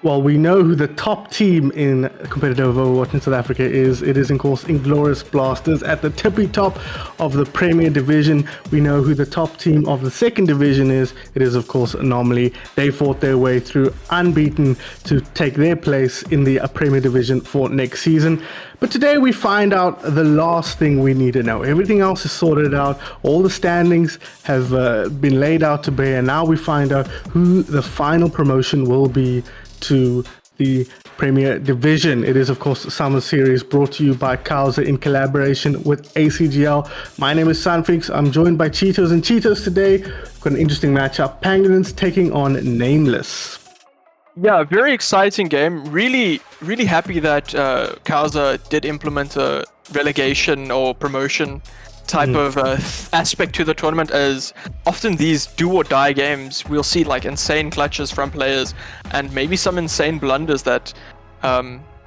Well, we know who the top team in competitive Overwatch in South Africa is. It is, of course, Inglorious Blasters at the tippy top of the Premier Division. We know who the top team of the second division is. It is, of course, Anomaly. They fought their way through unbeaten to take their place in the Premier Division for next season. But today we find out the last thing we need to know. Everything else is sorted out. All the standings have been laid out to bear. And now we find out who the final promotion will be to the Premier Division. It is, of course, Summer Series brought to you by COWZA in collaboration with ACGL. My name is Sunfreaks. I'm joined by Cheetos and Cheetos today. We've got an interesting matchup. Pangolins taking on Nameless. Yeah, very exciting game. Really happy that COWZA did implement a relegation or promotion type of aspect to the tournament, as often these do or die games we'll see like insane clutches from players and maybe some insane blunders that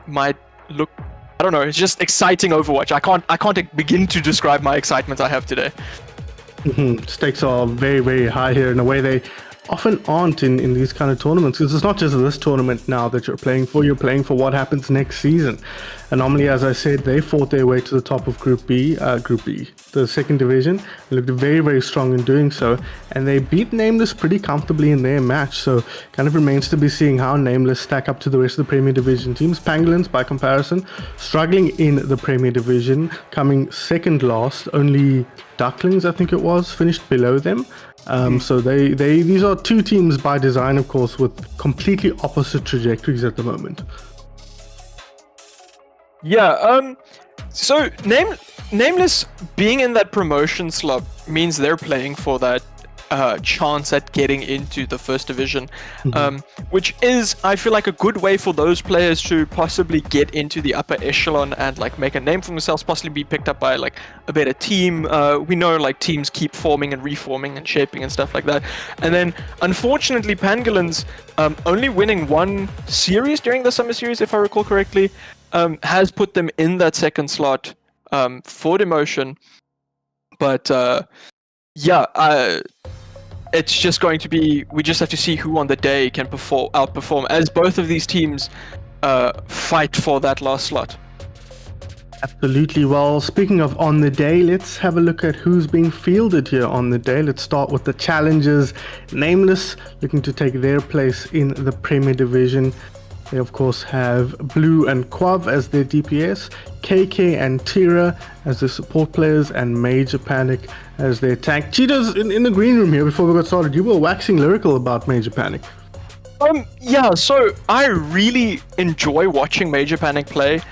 might look, I don't know, it's just exciting Overwatch. I can't begin to describe my excitement I have today. Stakes are very, very high here in a way they often aren't in these kind of tournaments, because it's not just this tournament now that you're playing for what happens next season. Anomaly, as I said, they fought their way to the top of Group B, the second division. They looked very, very strong in doing so, and they beat Nameless pretty comfortably in their match. So kind of remains to be seeing how Nameless stack up to the rest of the Premier Division teams. Pangolins, by comparison, struggling in the Premier Division, coming second last. Only Ducklings, I think it was, finished below them. So these are two teams by design, of course, with completely opposite trajectories at the moment. Yeah, so Nameless being in that promotion slot means they're playing for that chance at getting into the first division, which is, I feel like, a good way for those players to possibly get into the upper echelon and like make a name for themselves, possibly be picked up by like a better team. We know like teams keep forming and reforming and shaping and stuff like that. And then unfortunately Pangolins only winning one series during the summer series, if I recall correctly, has put them in that second slot for demotion. But it's just going to be, we just have to see who on the day can outperform, as both of these teams fight for that last slot. Absolutely. Well, speaking of on the day, let's have a look at who's being fielded here on the day. Let's start with the challengers. Nameless looking to take their place in the Premier Division. They, of course, have Blue and Quav as their DPS, KK and Tira as their support players, and Major Panic as their tank. Cheetos, in the green room here, before we got started, you were waxing lyrical about Major Panic. Yeah, so I really enjoy watching Major Panic play.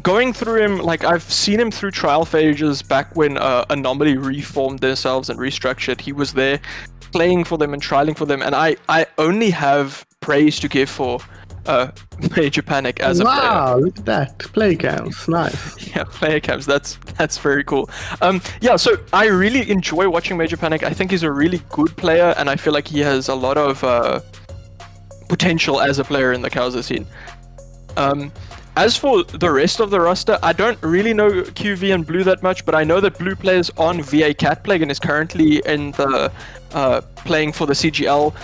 Going through him, like I've seen him through trial phases back when Anomaly reformed themselves and restructured. He was there playing for them and trialing for them, and I only have praise to give for Major Panic as a player. Wow, look at that. Play cams, nice. Yeah, player cams, that's very cool. Yeah, so I really enjoy watching Major Panic. I think he's a really good player, and I feel like he has a lot of potential as a player in the COWZA scene. As for the rest of the roster, I don't really know QV and Blue that much, but I know that Blue plays on VA Cat Plague and is currently in the playing for the CGL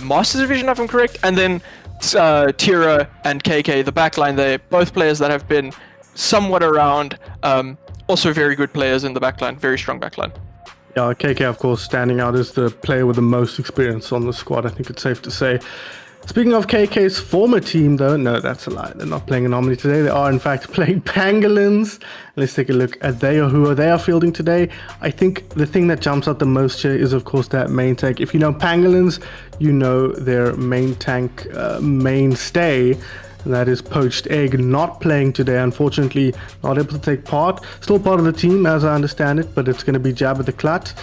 Masters Division, if I'm correct. And then Tira and KK, the backline, they're both players that have been somewhat around, also very good players in the backline, very strong backline. Yeah, KK, of course, standing out as the player with the most experience on the squad, I think it's safe to say. Speaking of KK's former team, though, no, that's a lie. They're not playing Anomaly today. They are, in fact, playing Pangolins. Let's take a look at who they are fielding today. I think the thing that jumps out the most here is, of course, that main tank. If you know Pangolins, you know their main tank mainstay, and that is Poached Egg, not playing today, unfortunately, not able to take part. Still part of the team, as I understand it, but it's going to be Jabba the Clut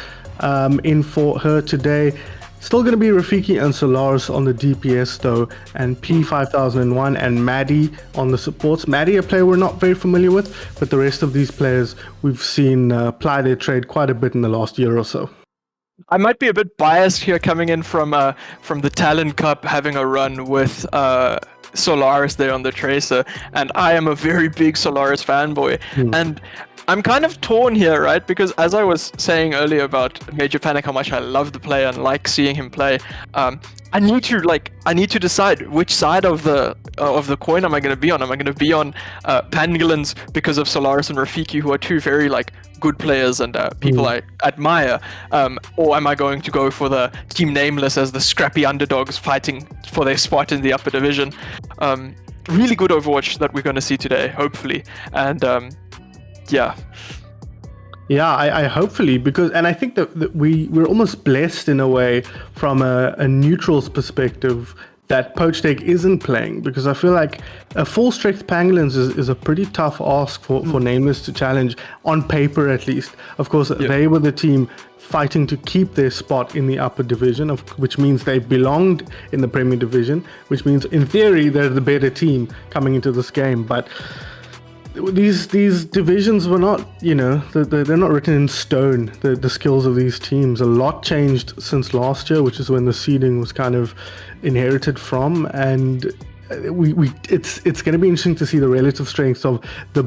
in for her today. Still going to be Rafiki and Solaris on the DPS though, and P5001 and Maddie on the supports. Maddie, a player we're not very familiar with, but the rest of these players we've seen ply their trade quite a bit in the last year or so. I might be a bit biased here coming in from the Talent Cup, having a run with Solaris there on the Tracer, and I am a very big Solaris fanboy. And I'm kind of torn here, right? Because as I was saying earlier about Major Panic, how much I love the player and like seeing him play, I need to decide which side of the coin am I going to be on. Am I going to be on Pangolins because of Solaris and Rafiki, who are two very like good players and people I admire, or am I going to go for the Team Nameless as the scrappy underdogs fighting for their spot in the upper division? Really good Overwatch that we're going to see today, hopefully, and yeah. Yeah, I hopefully, because, and I think that we're almost blessed in a way from a neutral's perspective that Pochtech isn't playing, because I feel like a full strength Pangolins is a pretty tough ask for Nameless to challenge, on paper at least. Of course, they were the team fighting to keep their spot in the upper division, which means they belonged in the Premier Division, which means in theory they're the better team coming into this game. But these divisions were not, they're not written in stone, the skills of these teams. A lot changed since last year, which is when the seeding was kind of inherited from, and it's going to be interesting to see the relative strengths of the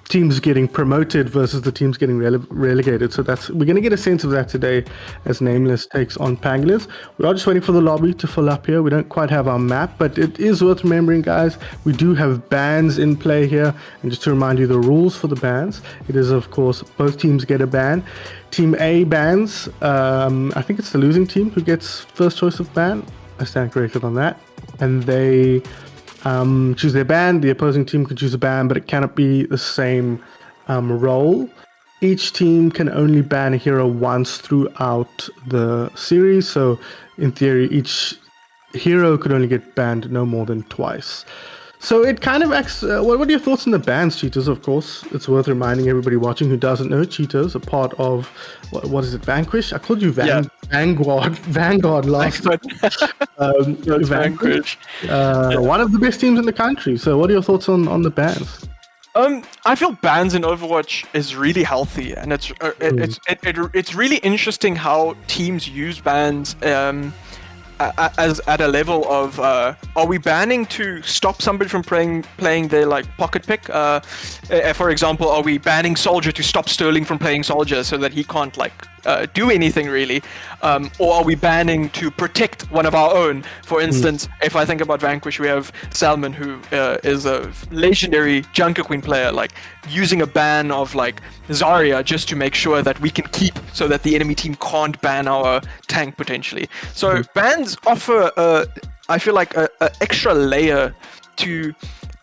teams getting promoted versus the teams getting relegated. So we're going to get a sense of that today as Nameless takes on Pangolins. We are just waiting for the lobby to fill up here. We don't quite have our map, but it is worth remembering, guys, we do have bans in play here. And just to remind you the rules for the bans, it is, of course, both teams get a ban. Team A bans, I think it's the losing team who gets first choice of ban. I stand corrected on that. And they choose their ban. The opposing team can choose a ban, but it cannot be the same role. Each team can only ban a hero once throughout the series. So in theory, each hero could only get banned no more than twice. So it kind of acts. What are your thoughts on the bans, Cheetahs? Of course, it's worth reminding everybody watching who doesn't know, Cheetahs are part of what is it? Vanquish. I called you Vanguard last time. Vanquish. One of the best teams in the country. So, what are your thoughts on the bans? I feel bans in Overwatch is really healthy, and it's really interesting how teams use bans. As at a level of are we banning to stop somebody from playing their like pocket pick? For example, are we banning Soldier to stop Sterling from playing Soldier so that he can't like do anything really? Or are we banning to protect one of our own? For instance, if I think about Vanquish, we have Salmon, who is a legendary Junker Queen player, like using a ban of like Zarya just to make sure that we can keep, so that the enemy team can't ban our tank potentially. So bans offer, I feel like, a extra layer to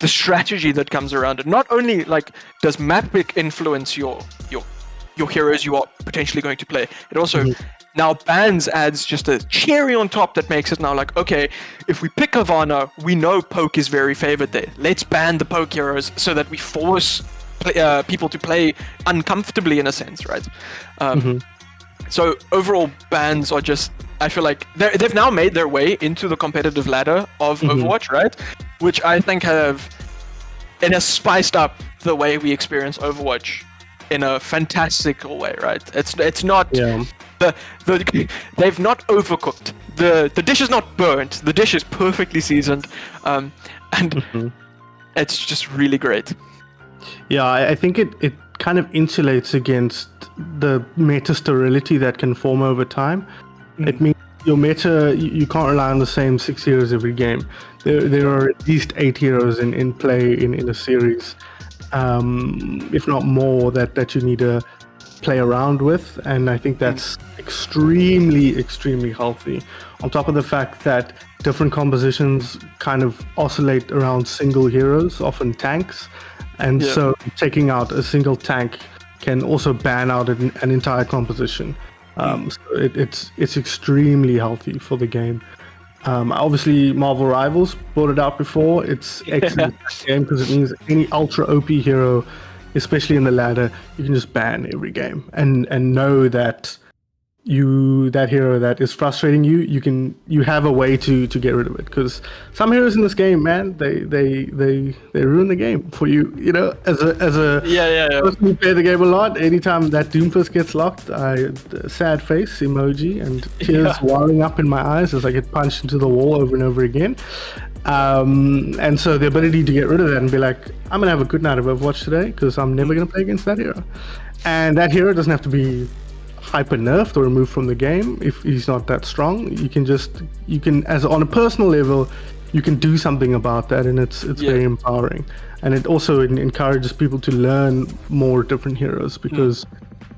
the strategy that comes around it. Not only like does map pick influence your heroes you are potentially going to play, it also now bans adds just a cherry on top that makes it now like, okay, if we pick Havana, we know poke is very favored there. Let's ban the poke heroes so that we force people to play uncomfortably in a sense, right? So overall, bans are just, I feel like they've now made their way into the competitive ladder of Overwatch, right? Which I think it has spiced up the way we experience Overwatch in a fantastical way, right? It's not they've not overcooked. The dish is not burnt. The dish is perfectly seasoned, and it's just really great. Yeah, I think it kind of insulates against the meta sterility that can form over time. It means your meta, you can't rely on the same 6 heroes every game. There are at least 8 heroes in play in a series, if not more, that you need to play around with, and I think that's extremely healthy. On top of the fact that different compositions kind of oscillate around single heroes, often tanks, and so taking out a single tank can also ban out an entire composition. So it's extremely healthy for the game. Obviously, Marvel Rivals brought it out before. It's excellent game because it means any ultra OP hero, especially in the ladder, you can just ban every game and know that that hero that is frustrating you have a way to get rid of it, because some heroes in this game, man, they ruin the game for you, as a person who play the game a lot. Anytime that Doomfist gets locked, sad face emoji and tears welling up in my eyes as I get punched into the wall over and over again. And so the ability to get rid of that and be like, I'm going to have a good night of Overwatch today because I'm never going to play against that hero. And that hero doesn't have to be hyper nerfed or removed from the game if he's not that strong. You can as on a personal level, you can do something about that, and it's very empowering. And it also encourages people to learn more different heroes, because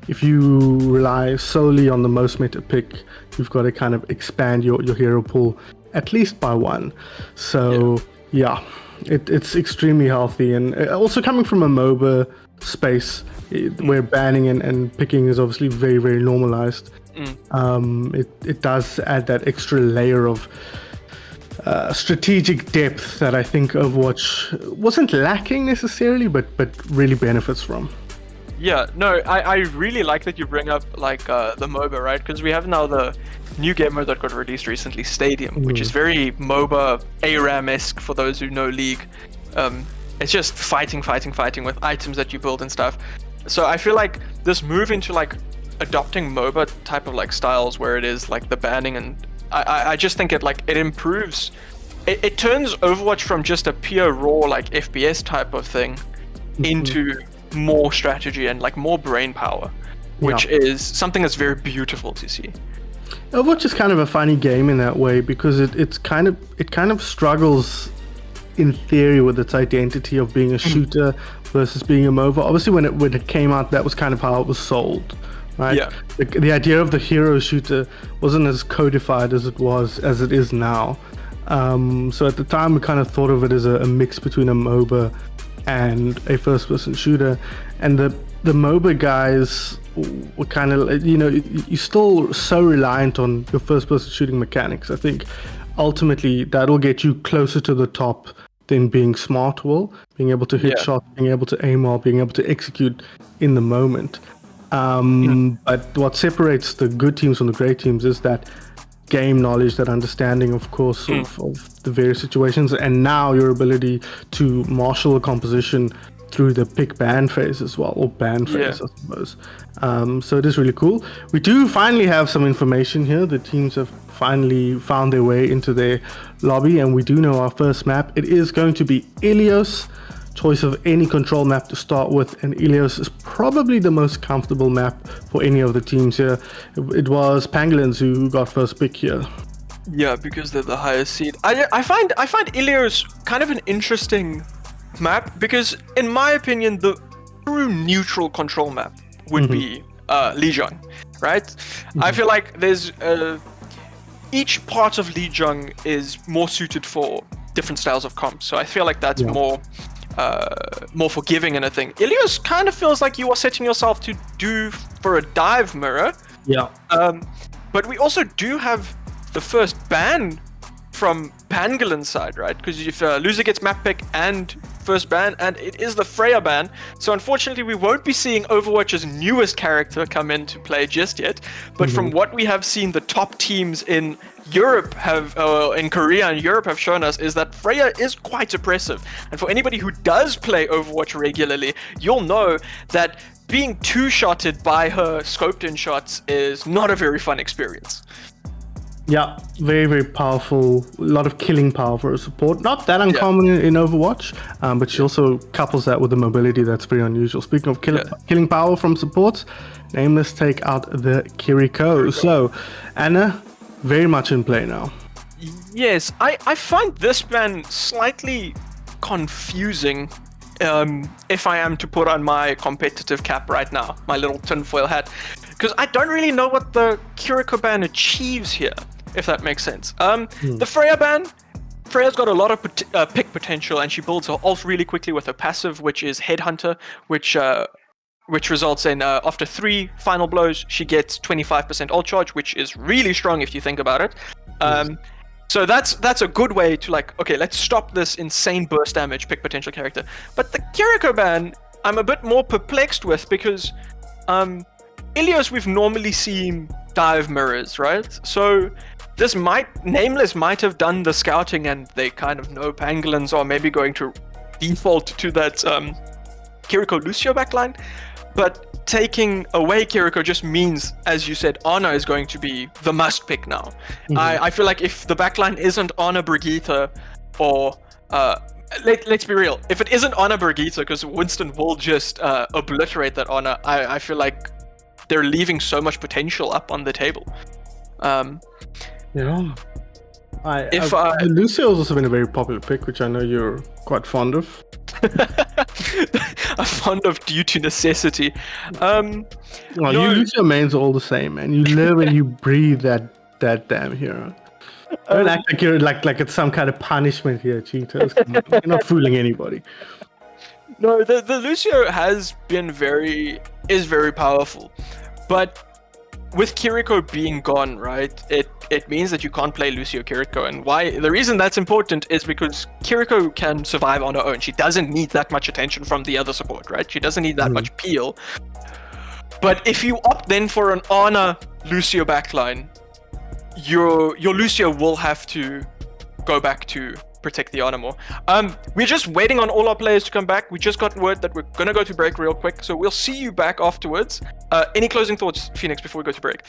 if you rely solely on the most meta pick, you've got to kind of expand your hero pool at least by one. So it's extremely healthy. And also coming from a MOBA space where banning and picking is obviously very, very normalized, it does add that extra layer of strategic depth that I think Overwatch wasn't lacking necessarily, but really benefits from. Yeah, no, I really like that you bring up like the MOBA, right? Because we have now the new game mode that got released recently, Stadium, which is very MOBA ARAM-esque for those who know League. It's just fighting with items that you build and stuff. So I feel like this move into like adopting MOBA type of like styles where it is like the banning, and I just think it improves. It turns Overwatch from just a pure raw like FPS type of thing into more strategy and like more brain power, which is something that's very beautiful to see. Overwatch is kind of a funny game in that way, because it kind of struggles in theory with its identity of being a shooter versus being a MOBA. Obviously when it came out, that was kind of how it was sold, right? Yeah. The idea of the hero shooter wasn't as codified as it is now. So at the time we kind of thought of it as a mix between a MOBA and a first-person shooter, and the MOBA guys were kind of, you're still so reliant on your first-person shooting mechanics. I think ultimately that'll get you closer to the top than being smart will, being able to hit shots, being able to aim well, being able to execute in the moment. But what separates the good teams from the great teams is that game knowledge, that understanding, of course, of the various situations, and now your ability to marshal a composition through the pick ban phase as well, or ban phase, I suppose. So it is really cool. We do finally have some information here. The teams have finally found their way into their lobby, and we do know our first map. It is going to be Ilios. Choice of any control map to start with, and Ilios is probably the most comfortable map for any of the teams here. It was Pangolins who got first pick here. Yeah, because they're the highest seed. I find Ilios kind of an interesting map, because in my opinion the true neutral control map would be Lijiang, right? I feel like there's each part of Lijiang is more suited for different styles of comp, so I feel like that's more forgiving in a thing. Ilios kind of feels like you are setting yourself to do for a dive mirror. Yeah. But we also do have the first ban from Pangolin's side, right? Because if loser gets map pick and first ban, and it is the Freya ban. So unfortunately we won't be seeing Overwatch's newest character come into play just yet. But from what we have seen, the top teams in Europe in Korea and Europe have shown us is that Freya is quite oppressive. And for anybody who does play Overwatch regularly, you'll know that being two-shotted by her scoped-in shots is not a very fun experience. Yeah, very, very powerful. A lot of killing power for a support. Not that uncommon in Overwatch, but she also couples that with a mobility that's very unusual. Speaking of killing power from supports, Nameless take out the Kiriko. So, Anna, very much in play now. Yes, I find this ban slightly confusing, if I am to put on my competitive cap right now, my little tinfoil hat, because I don't really know what the Kiriko ban achieves here, if that makes sense. The Freya ban, Freya's got a lot of pick potential, and she builds her ult really quickly with her passive, which is Headhunter, which results in after 3 final blows, she gets 25% ult charge, which is really strong if you think about it. So that's a good way to like, okay, let's stop this insane burst damage pick potential character. But the Kiriko ban, I'm a bit more perplexed with, because Ilios we've normally seen dive mirrors, right? So this Nameless might have done the scouting, and they kind of know Pangolins are maybe going to default to that Kiriko Lucio backline. But taking away Kiriko just means, as you said, Ana is going to be the must pick now. I feel like if the backline isn't Ana Brigitte, or let's be real. If it isn't Honor Brigitte, because Winston will just obliterate that Honor, I feel like they're leaving so much potential up on the table. Yeah. Lucio has also been a very popular pick, which I know you're quite fond of. I'm fond of due to necessity. You Lucio mains are all the same, man. You live and you breathe that damn hero. Don't act like you're like it's some kind of punishment here, cheaters. You're not fooling anybody. No, the Lucio has been very powerful, but with Kiriko being gone, right, it means that you can't play Lucio Kiriko. And why? The reason that's important is because Kiriko can survive on her own. She doesn't need that much attention from the other support, right? She doesn't need that much peel. But if you opt then for an Ana Lucio backline, your Lucio will have to go back to protect the Ana more. We're just waiting on all our players to come back. We just got word that we're gonna go to break real quick, so we'll see you back afterwards. Any closing thoughts, Phoenix, before we go to break?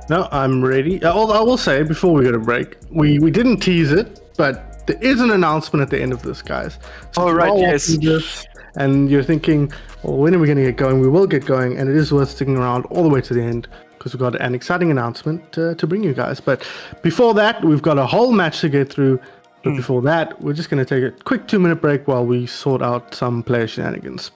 No, I'm ready. I will say before we go to break, we didn't tease it, but there is an announcement at the end of this, guys. So yes. And you're thinking, well, when are we going to get going? We will get going, and it is worth sticking around all the way to the end because we've got an exciting announcement to bring you guys. But before that, we've got a whole match to get through. But before that, we're just going to take a quick 2-minute break while we sort out some player shenanigans.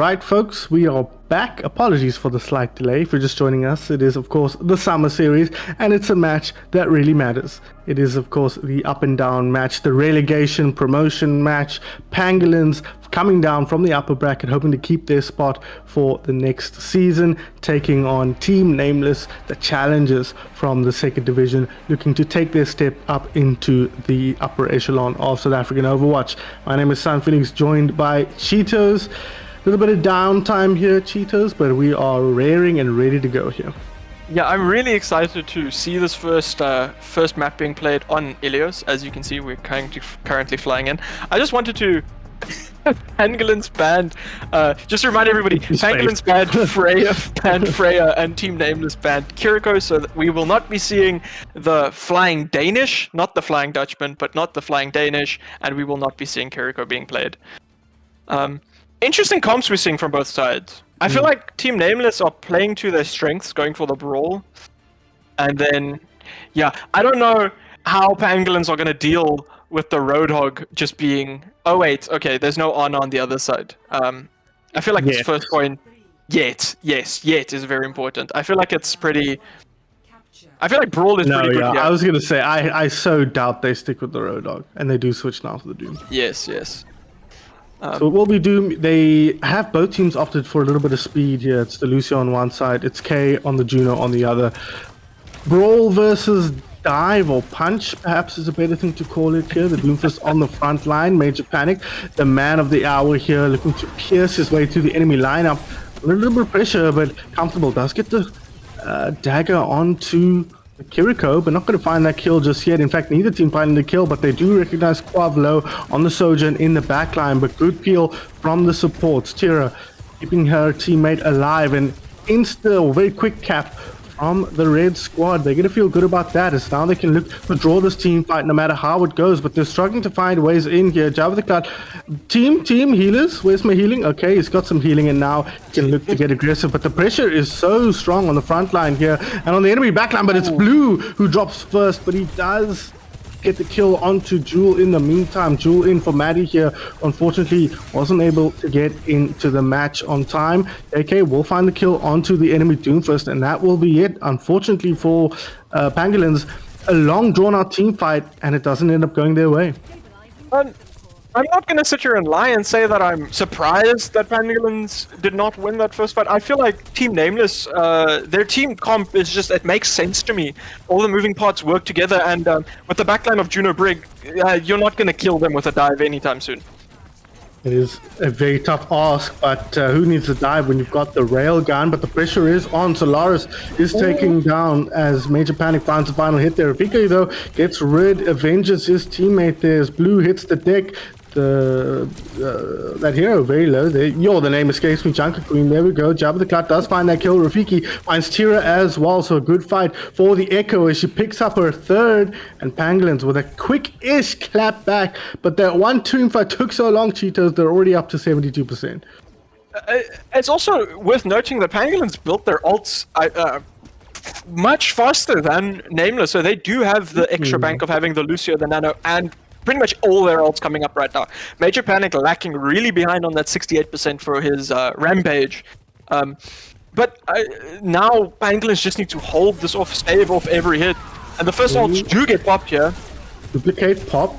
right, folks, we are back. Apologies for the slight delay. If you're just joining us, it is, of course, the Summer Series, and it's a match that really matters. It is, of course, the up and down match, the relegation promotion match. Pangolins coming down from the upper bracket, hoping to keep their spot for the next season, taking on Team Nameless, the challengers from the second division, looking to take their step up into the upper echelon of South African Overwatch. My name is Sun Phoenix, joined by Cheetos. A little bit of downtime here, Cheetos, but we are raring and ready to go here. Yeah, I'm really excited to see this first map being played on Ilios. As you can see, we're currently flying in. I just wanted to Pangolins banned. Just to remind everybody, Pangolins banned Freya, and Team Nameless banned Kiriko, so that we will not be seeing the Flying Danish, not the Flying Dutchman, but not the Flying Danish, and we will not be seeing Kiriko being played. Interesting comps we're seeing from both sides. I feel like Team Nameless are playing to their strengths, going for the brawl. And then, yeah, I don't know how Pangolins are going to deal with the Roadhog just being... Oh, wait, okay, there's no on the other side. I feel like this first point... Yet is very important. I feel like it's pretty... I feel like Brawl is pretty good. Yeah, I was going to say, I so doubt they stick with the Roadhog, and they do switch now to the Doom. Yes. So it will be Doom. They have both teams opted for a little bit of speed here. It's the Lucio on one side, it's K on the Juno on the other. Brawl versus dive or punch, perhaps is a better thing to call it here. The Doomfist on the front line, Major Panic, the man of the hour here, looking to pierce his way through the enemy lineup. A little bit of pressure, but comfortable. Does get the dagger onto Kiriko, but not going to find that kill just yet. In fact, neither team finding the kill, but they do recognize COWZA on the Sojourn in the backline. But good peel from the supports. Tira keeping her teammate alive, and very quick cap from the red squad. They're going to feel good about that, as now they can look to draw this team fight no matter how it goes, but they're struggling to find ways in here. Java the Cloud, team healers, where's my healing? Okay, he's got some healing, and now he can look to get aggressive, but the pressure is so strong on the front line here and on the enemy backline. But it's Blue who drops first, but he does get the kill onto Jewel in the meantime. Jewel in for Maddie here. Unfortunately, wasn't able to get into the match on time. AK will find the kill onto the enemy Doomfist, and that will be it. Unfortunately for Pangolins, a long drawn-out team fight, and it doesn't end up going their way. I'm not going to sit here and lie and say that I'm surprised that Pangolins did not win that first fight. I feel like Team Nameless, their team comp is just, it makes sense to me. All the moving parts work together, and with the backline of Juno Brig, you're not going to kill them with a dive anytime soon. It is a very tough ask, but who needs a dive when you've got the rail gun? But the pressure is on. Solaris is taking down as Major Panic finds the final hit there. Rafika, though, gets rid, avenges his teammate there as Blue hits the deck. That hero very low there. The name escapes me. Junker Queen, there we go. Jabba the Cloud does find that kill. Rafiki finds Tira as well, so a good fight for the Echo as she picks up her third, and Pangolins with a quick-ish clap back, but that one team fight took so long, Cheetos, they're already up to 72%. It's also worth noting that Pangolins built their ults much faster than Nameless, so they do have the extra bank of having the Lucio, the Nano, and pretty much all their ults coming up right now. Major Panic lacking really behind on that 68% for his Rampage. But now Pangolins just need to hold this off, stave off every hit. And the first ults do get popped here. Duplicate pop.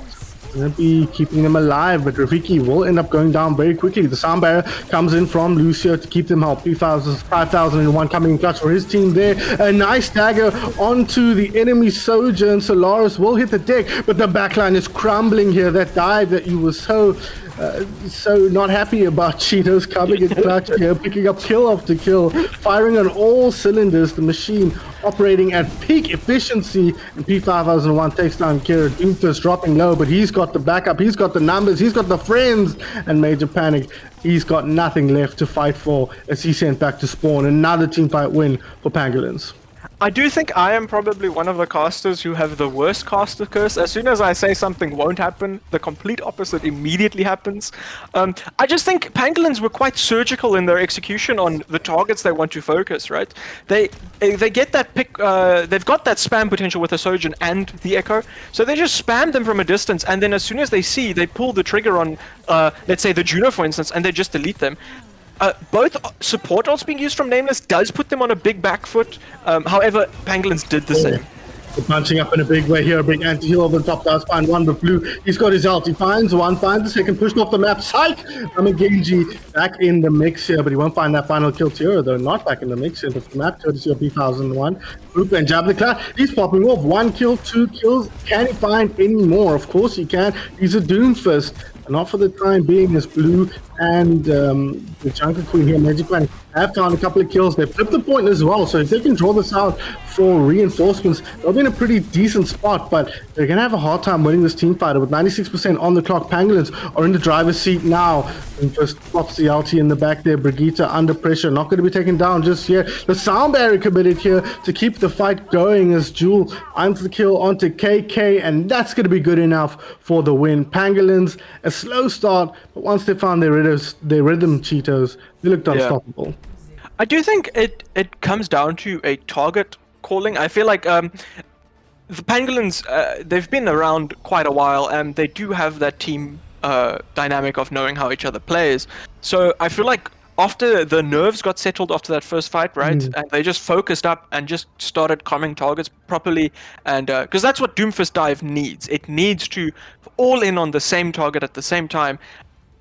Gonna be keeping them alive, but Rafiki will end up going down very quickly. The sound barrier comes in from Lucio to keep them help. 5,001 coming in clutch for his team there. A nice dagger onto the enemy Sojourn. Solaris will hit the deck, but the backline is crumbling here. That dive that you were so not happy about, Cheetos coming in clutch here, picking up kill after kill, firing on all cylinders. The machine operating at peak efficiency, and P5001 takes down Kira. Doomfist dropping low, but he's got the backup, he's got the numbers, he's got the friends, and Major Panic, he's got nothing left to fight for as he's sent back to spawn. Another team fight win for Pangolins. I do think I am probably one of the casters who have the worst caster curse. As soon as I say something won't happen, the complete opposite immediately happens. I just think Pangolins were quite surgical in their execution on the targets they want to focus, right? They get that pick, they've got that spam potential with the Sojourn and the Echo, so they just spam them from a distance, and then as soon as they see, they pull the trigger on, let's say the Juno for instance, and they just delete them. both support ults being used from Nameless does put them on a big back foot. However, Pangolins did the same. They're punching up in a big way here. A big anti-heal over the top. Does find one, but Blue, he's got his ult. He finds one, finds the second, pushed off the map. Psych! Genji back in the mix here, but he won't find that final kill. Tira, though, not back in the mix here. But the map, courtesy of B1001. Group and Jab the Cloud. He's popping off. 1 kill, 2 kills. Can he find any more? Of course he can. He's a Doomfist. Not for the time being, as Blue and the Jungle Queen here, Magic Man, have found a couple of kills. They flipped the point as well, so if they can draw this out for reinforcements, they'll be in a pretty decent spot, but they're going to have a hard time winning this team fight. With 96% on the clock, Pangolins are in the driver's seat now. And just pops the LT in the back there. Brigitte under pressure, not going to be taken down just yet. The sound barrier committed here to keep the fight going as Jewel finds the kill onto KK, and that's going to be good enough for the win. Pangolins, a slow start, but once they found their rhythm Cheetos, they looked unstoppable. I do think it comes down to a target calling. I feel like the Pangolins, they've been around quite a while, and they do have that team dynamic of knowing how each other plays. So I feel like after the nerves got settled after that first fight, right, and they just focused up and just started calming targets properly, and because that's what Doomfist Dive needs. It needs to all in on the same target at the same time,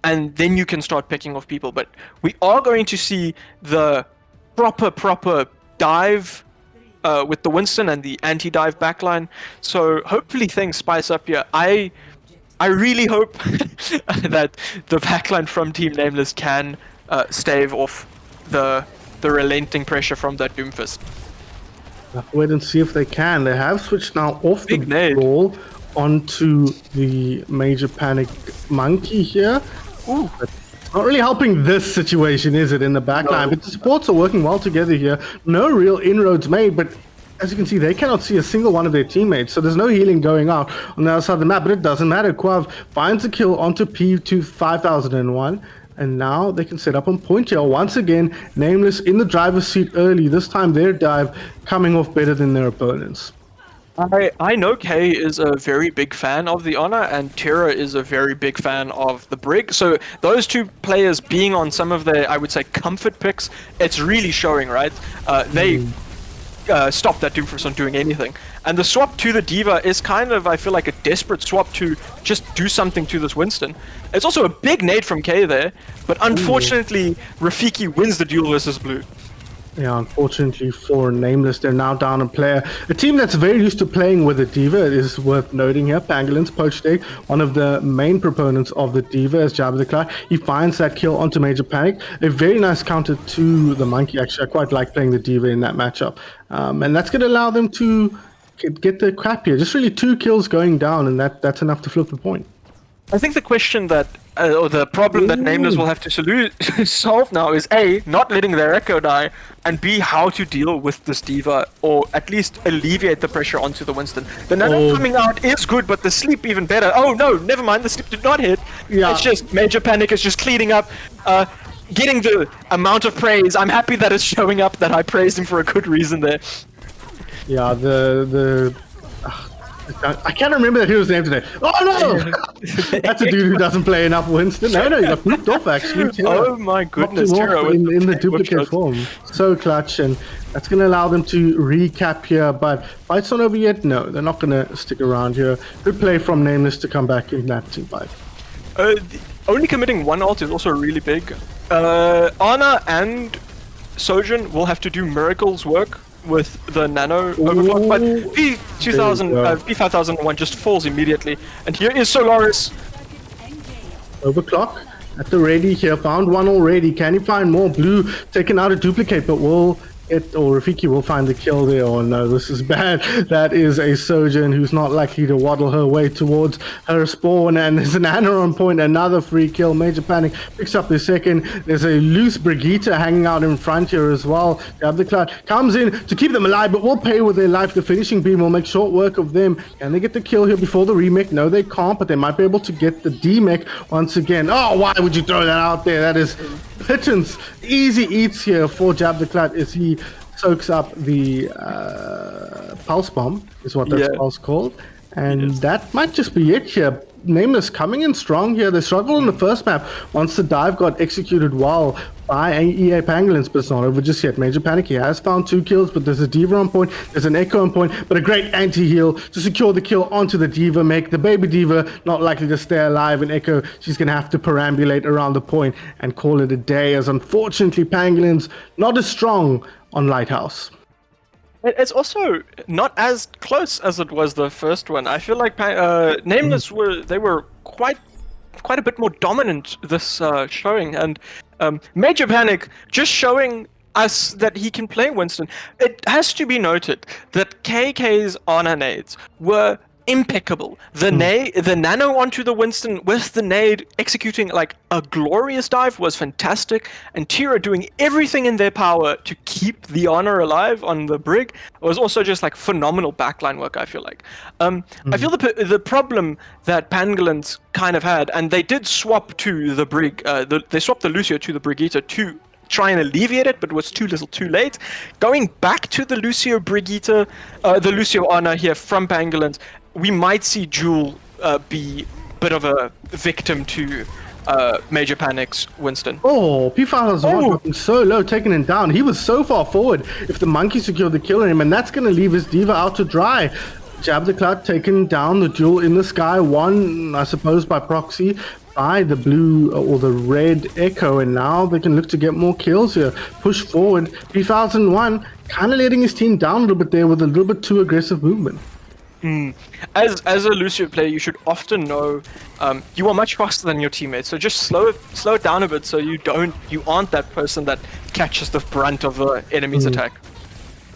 and then you can start picking off people. But we are going to see the proper dive with the Winston and the anti-dive backline. So hopefully things spice up here. I really hope that the backline from Team Nameless can stave off the relenting pressure from that Doomfist. Wait and see if they can. They have switched now off the brawl onto the Major Panic Monkey here. Ooh. It's not really helping this situation, is it, in the backline? But the supports are working well together here. No real inroads made, but as you can see, they cannot see a single one of their teammates, so there's no healing going out on the other side of the map, but it doesn't matter. Quav finds a kill onto P2 5001, and now they can set up on point here. Once again, Nameless in the driver's seat early. This time their dive coming off better than their opponents. I know Kay is a very big fan of the Honor, and Tira is a very big fan of the Brig. So those two players being on some of their, I would say, comfort picks, it's really showing, right? They stop that Doomfist from doing anything. And the swap to the Diva is kind of, I feel like, a desperate swap to just do something to this Winston. It's also a big nade from Kay there, but unfortunately, Rafiki wins the duel versus Blue. Yeah, unfortunately for Nameless, they're now down a player. A team that's very used to playing with the Diva, it is worth noting here. Pangolins, Poached Egg, one of the main proponents of the Diva, as Jabba the Cloud. He finds that kill onto Major Panic. A very nice counter to the Monkey, actually. I quite like playing the Diva in that matchup. And that's going to allow them to get the crap here. Just really 2 kills going down, and that's enough to flip the point. I think the question that, or the problem that Nameless will have to solve now is A, not letting their Echo die, and B, how to deal with this Diva, or at least alleviate the pressure onto the Winston. The Nano coming out is good, but the sleep even better. Oh no, never mind, the sleep did not hit. Yeah. It's just Major Panic is just cleaning up, getting the amount of praise. I'm happy that it's showing up that I praised him for a good reason there. Yeah, I can't remember that hero's name today. Oh no! That's a dude who doesn't play enough Winston. No, he got pooped off actually. Oh my goodness, in the duplicate form. So clutch, and that's going to allow them to recap here. But fight's not over yet. No, they're not going to stick around here. Good play from Nameless to come back in that team fight. Only committing one ult is also really big. Ana and Sojourn will have to do miracles work with the Nano overclock, but P5001 just falls immediately. And here is Solaris. Overclock at the ready here, found one already. Can he find more? Blue taking out a duplicate, but will it, or Rafiki will find the kill there. Oh no, this is bad. That is a Sojourn who's not likely to waddle her way towards her spawn, and there's an Ana on point, another free kill. Major Panic picks up the second. There's a loose Brigitte hanging out in front here as well. The Cloud comes in to keep them alive, but will pay with their life. The finishing beam will make short work of them. Can they get the kill here before the remake? No, they can't, but they might be able to get the D-mech once again. Oh, why would you throw that out there? That is pittance. Easy eats here for Jab the Cloud as he soaks up the pulse bomb, is what that spell's called. And that might just be it here. Nameless coming in strong here. They struggled in the first map once the dive got executed well by EA Pangolins, but it's not over just yet. Major Panic, he has found 2 kills, but there's a Diva on point, there's an Echo on point, but a great anti-heal to secure the kill onto the Diva, make the baby Diva not likely to stay alive, and Echo, she's going to have to perambulate around the point and call it a day, as unfortunately Pangolins not as strong on Lighthouse. It's also not as close as it was the first one. I feel like Nameless were quite a bit more dominant this showing, and Major Panic just showing us that he can play Winston. It has to be noted that KK's honor nades were impeccable. The nano onto the Winston with the nade executing like a glorious dive was fantastic, and Tira doing everything in their power to keep the honor alive on the brig was also just like phenomenal backline work. I feel like I feel the problem that Pangolins kind of had, and they did swap to the brig, they swapped the Lucio to the Brigitte to try and alleviate it, but it was too little too late. Going back to the Lucio Brigitte, the Lucio honor here from Pangolins, we might see Jewel be a bit of a victim to Major Panic's Winston. Oh, P5 was dropping so low, taking him down. He was so far forward if the monkey secured the kill on him, and that's going to leave his Diva out to dry. Jab the Cloud taking down the Jewel in the sky, one, I suppose, by proxy, by the blue or the red Echo, and now they can look to get more kills here. Push forward. P1001 kind of letting his team down a little bit there with a little bit too aggressive movement. As a Lucio player, you should often know you are much faster than your teammates, so just slow it down a bit so you aren't that person that catches the brunt of the enemy's attack.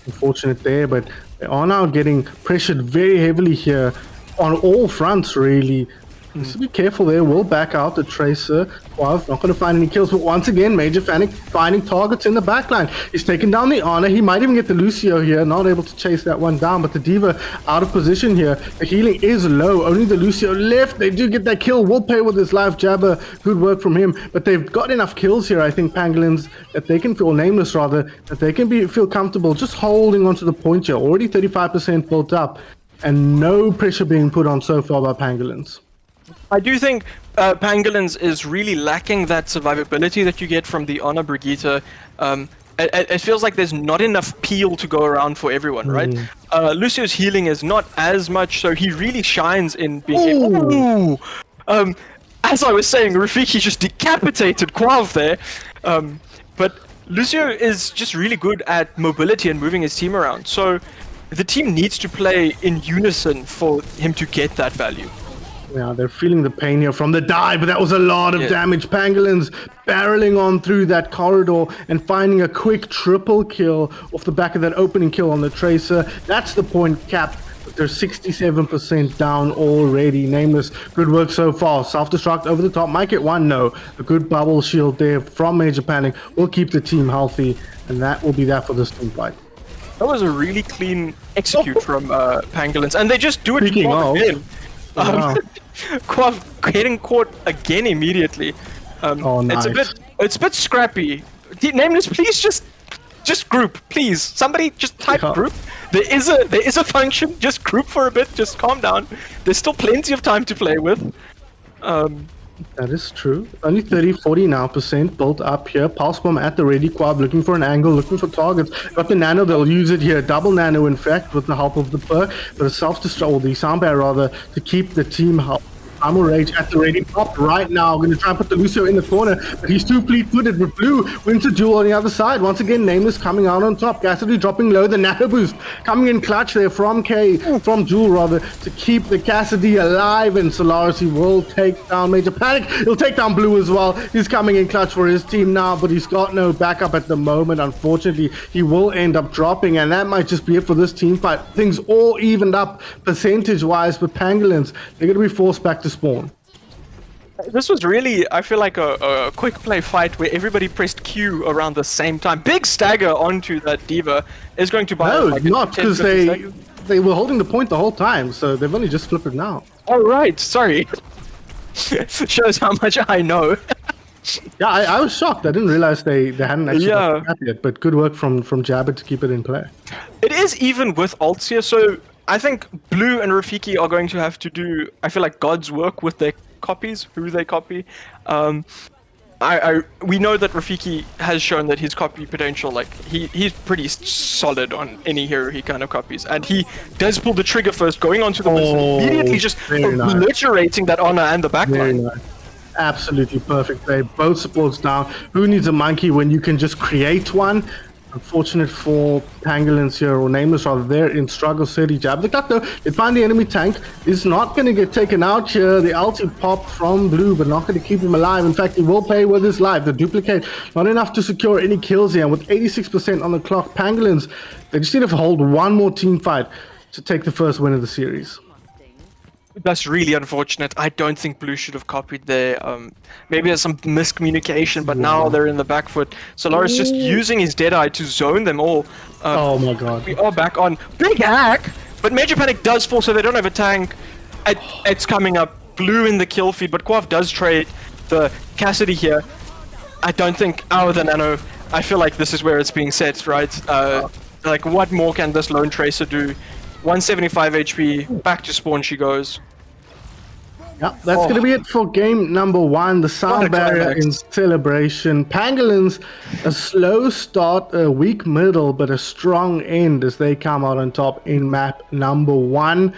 Unfortunate there, but they are now getting pressured very heavily here on all fronts, really. Just be careful there. We'll back out the Tracer. Quav not going to find any kills, but once again, Major Panic finding targets in the backline. He's taking down the Honor. He might even get the Lucio here. Not able to chase that one down, but the Diva out of position here. The healing is low. Only the Lucio left. They do get that kill. Will pay with his life jabber. Good work from him. But they've got enough kills here, I think, Pangolins, that they can feel, Nameless rather, that they can feel comfortable just holding onto the point here. Already 35% built up, and no pressure being put on so far by Pangolins. I do think Pangolins is really lacking that survivability that you get from the Honor Brigitte. It feels like there's not enough peel to go around for everyone, right? Lucio's healing is not as much, so he really shines in being as I was saying, Rafiki just decapitated Quav there. But Lucio is just really good at mobility and moving his team around, so the team needs to play in unison for him to get that value. Yeah, they're feeling the pain here from the dive, but that was a lot of damage. Pangolins barreling on through that corridor and finding a quick triple kill off the back of that opening kill on the Tracer. That's the point cap. They're 67% down already. Nameless, good work so far. Self-destruct over the top. Might get one, no. A good bubble shield there from Major Panic will keep the team healthy, and that will be that for this team fight. That was a really clean execute from Pangolins, and they just do it again. Quav getting caught again immediately. Nice. It's a bit scrappy. Nameless, please just group, please. Somebody just type group. There is a function. Just group for a bit. Just calm down. There's still plenty of time to play with. That is true. Only 30-40 now % built up here. Pulse bomb at the ready. Quad looking for an angle, looking for targets. Got the nano, they'll use it here. Double nano, in fact, with the help of the perk. But a self-destruct, or the soundbar rather, to keep the team healthy. Primal Rage at the ready. Pop right now. Going to try and put the Lucio in the corner, but he's too fleet-footed with Blue. Wins a duel on the other side. Once again, Nameless coming out on top. Cassidy dropping low. The nano boost coming in clutch there from Jewel rather, to keep the Cassidy alive. And Solaris, he will take down Major Panic. He'll take down Blue as well. He's coming in clutch for his team now, but he's got no backup at the moment. Unfortunately, he will end up dropping, and that might just be it for this team fight. Things all evened up percentage-wise, but Pangolins, they're going to be forced back to spawn. This was really, I feel like a quick play fight where everybody pressed Q around the same time. Big stagger onto that Diva is going to buy. No, like not because they were holding the point the whole time, so they've only just flipped it now. Oh right, sorry. Shows how much I know. Yeah, I was shocked. I didn't realize they hadn't actually got the map yet, but good work from Jabber to keep it in play. It is even with ults here, so I think Blue and Rafiki are going to have to do, I feel like, God's work with their copies, who they copy. we know that Rafiki has shown that his copy potential, like he's pretty solid on any hero he kind of copies, and he does pull the trigger first, going onto the Winston, immediately just obliterating that honor and the backline. Nice. Absolutely perfect play. Both supports down. Who needs a monkey when you can just create one? Unfortunate for Pangolins here, or Nameless rather, they're in struggle. 30 jab. The cut though, they find the enemy tank. Is not going to get taken out here. The ulti pop from Blue, but not going to keep him alive. In fact, he will play with his life. The duplicate, not enough to secure any kills here. And with 86% on the clock, Pangolins, they just need to hold one more team fight to take the first win of the series. That's really unfortunate. I don't think Blue should have copied there. Maybe there's some miscommunication, but now they're in the back foot. Solaris just using his Deadeye to zone them all. Oh my god. We are back on. Big hack! But Major Panic does fall, so they don't have a tank. It's coming up. Blue in the kill feed, but Quaff does trade the Cassidy here. I don't think... Oh, the Nano. I feel like this is where it's being set, right? Like, what more can this Lone Tracer do? 175 HP, back to spawn she goes. Yeah, that's going to be it for game number 1. The sound barrier in celebration. Pangolins, a slow start, a weak middle, but a strong end as they come out on top in map number 1.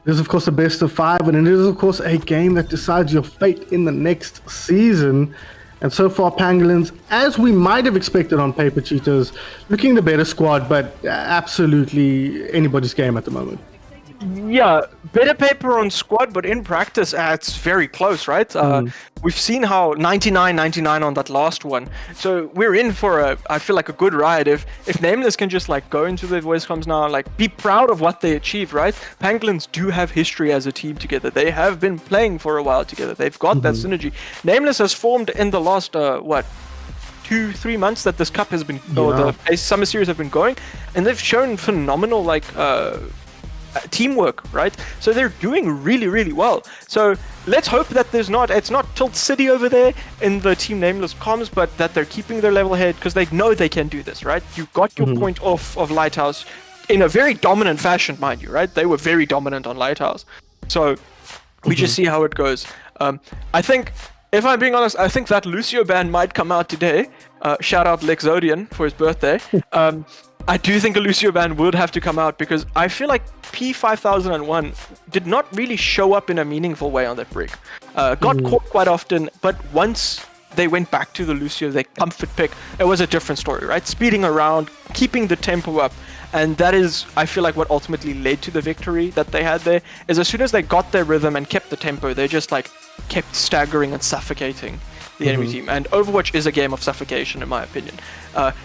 This is, of course, the best of 5, and it is, of course, a game that decides your fate in the next season. And so far, Pangolins, as we might have expected on paper, Cheetos, looking the better squad, but absolutely anybody's game at the moment. Yeah, better paper on squad, but in practice, it's very close, right? We've seen how 99-99 on that last one. So we're in for I feel like a good ride. If Nameless can just like go into their voice comms now, like be proud of what they achieved, right? Pangolins do have history as a team together. They have been playing for a while together. They've got that synergy. Nameless has formed in the last, 2-3 months that this cup has been, or the summer series have been going, and they've shown phenomenal, like, teamwork, right? So they're doing really, really well. So let's hope that it's not Tilt City over there in the Team Nameless comms, but that they're keeping their level head because they know they can do this, right? You got your point off of Lighthouse in a very dominant fashion, mind you, right? They were very dominant on Lighthouse. So we just see how it goes. I think, if I'm being honest, I think that Lucio ban might come out today. Shout out Lexodian for his birthday. I do think a Lucio ban would have to come out because I feel like P5001 did not really show up in a meaningful way on that break. Got caught quite often, but once they went back to the Lucio, their comfort pick, it was a different story, right? Speeding around, keeping the tempo up, and that is, I feel like, what ultimately led to the victory that they had there, is as soon as they got their rhythm and kept the tempo, they just like kept staggering and suffocating the enemy team. And Overwatch is a game of suffocation, in my opinion.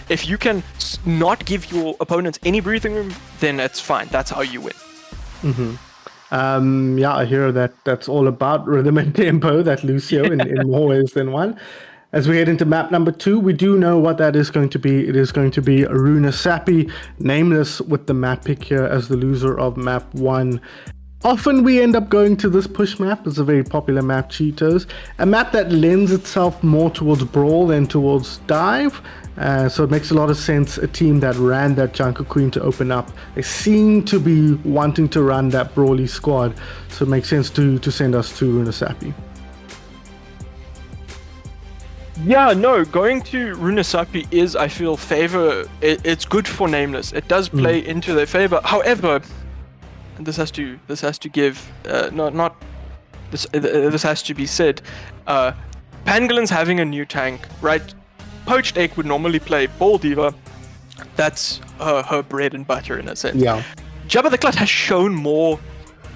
If you can not give your opponents any breathing room, then it's fine. That's how you win. Yeah, I hear that that's all about rhythm and tempo, that Lucio, in more ways than one. As we head into map number 2, we do know what that is going to be. It is going to be Aruna Sapi, Nameless with the map pick here as the loser of map 1. Often we end up going to this push map. It's a very popular map, Cheetos. A map that lends itself more towards brawl than towards dive. So it makes a lot of sense. A team that ran that Junker Queen to open up, they seem to be wanting to run that brawly squad. So it makes sense to send us to Aruna Sapi. Yeah, no, going to Aruna Sapi is, I feel, it's good for Nameless. It does play into their favor. However, this has to give this has to be said. Pangolins having a new tank, right? Poached Egg would normally play Ball Diva. That's her bread and butter in a sense. Yeah. Jabba the Clut has shown more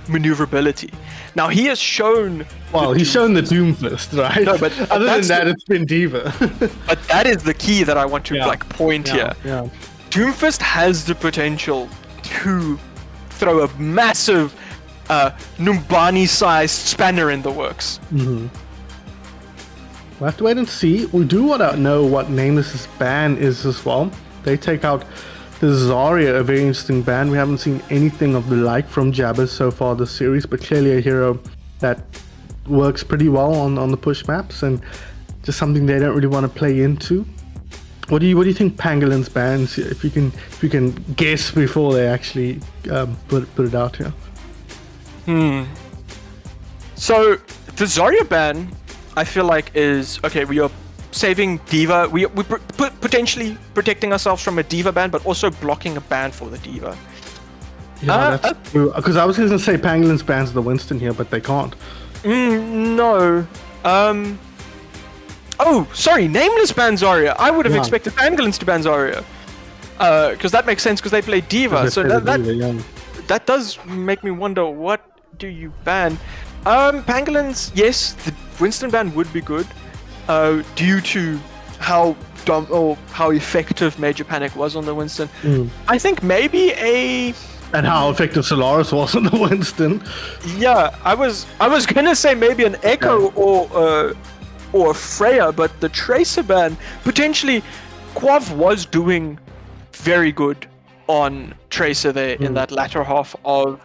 maneuverability. Now he has shown. Well, he's shown the Doomfist, right? No, but other than that, it's been Diva. But that is the key that I want to point here. Yeah. Doomfist has the potential to throw a massive Numbani-sized spanner in the works. We'll have to wait and see. We do want to know what Nameless's ban is as well. They take out the Zarya, a very interesting ban. We haven't seen anything of the like from Jabba so far this series, but clearly a hero that works pretty well on the push maps and just something they don't really want to play into. What do you think Pangolins bans? If you can guess before they actually put it out here. So the Zarya ban, I feel like is okay. We are saving Diva. We potentially protecting ourselves from a Diva ban, but also blocking a ban for the Diva. Yeah, that's true. Because I was going to say Pangolins bans the Winston here, but they can't. No. Oh, sorry. Nameless bans Zarya. I would have expected Pangolins to ban Zarya. Because that makes sense because they play Diva. So that does make me wonder, what do you ban? Pangolins, yes, the Winston ban would be good. Due to how dumb or how effective Major Panic was on the Winston. I think maybe and how effective Solaris was on the Winston. Yeah, I was gonna say maybe an Echo or Freya, but the Tracer ban potentially. Quav was doing very good on Tracer there in that latter half of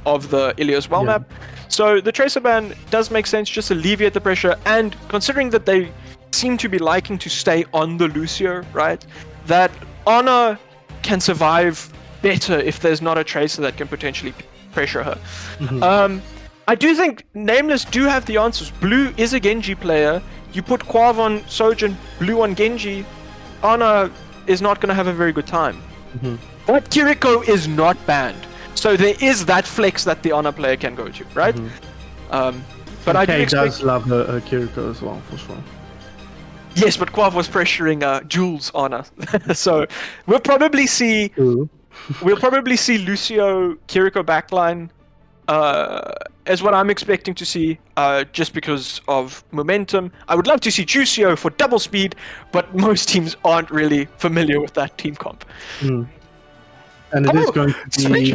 the Ilios Well map. So the Tracer ban does make sense, just alleviate the pressure, and considering that they seem to be liking to stay on the Lucio, right? That Ana can survive better if there's not a Tracer that can potentially pressure her. I do think Nameless do have the answers. Blue is a Genji player. You put Quav on Sojourn, Blue on Genji, Ana is not going to have a very good time. But Kiriko is not banned. So there is that flex that the Ana player can go to, right? But I do expect... does love her Kiriko as well, for sure. Yes, but Quav was pressuring Jules Ana. So we'll probably see... We'll probably see Lucio Kiriko backline as what I'm expecting to see, just because of momentum. I would love to see Juicio for double speed, but most teams aren't really familiar with that team comp. And it is going to be...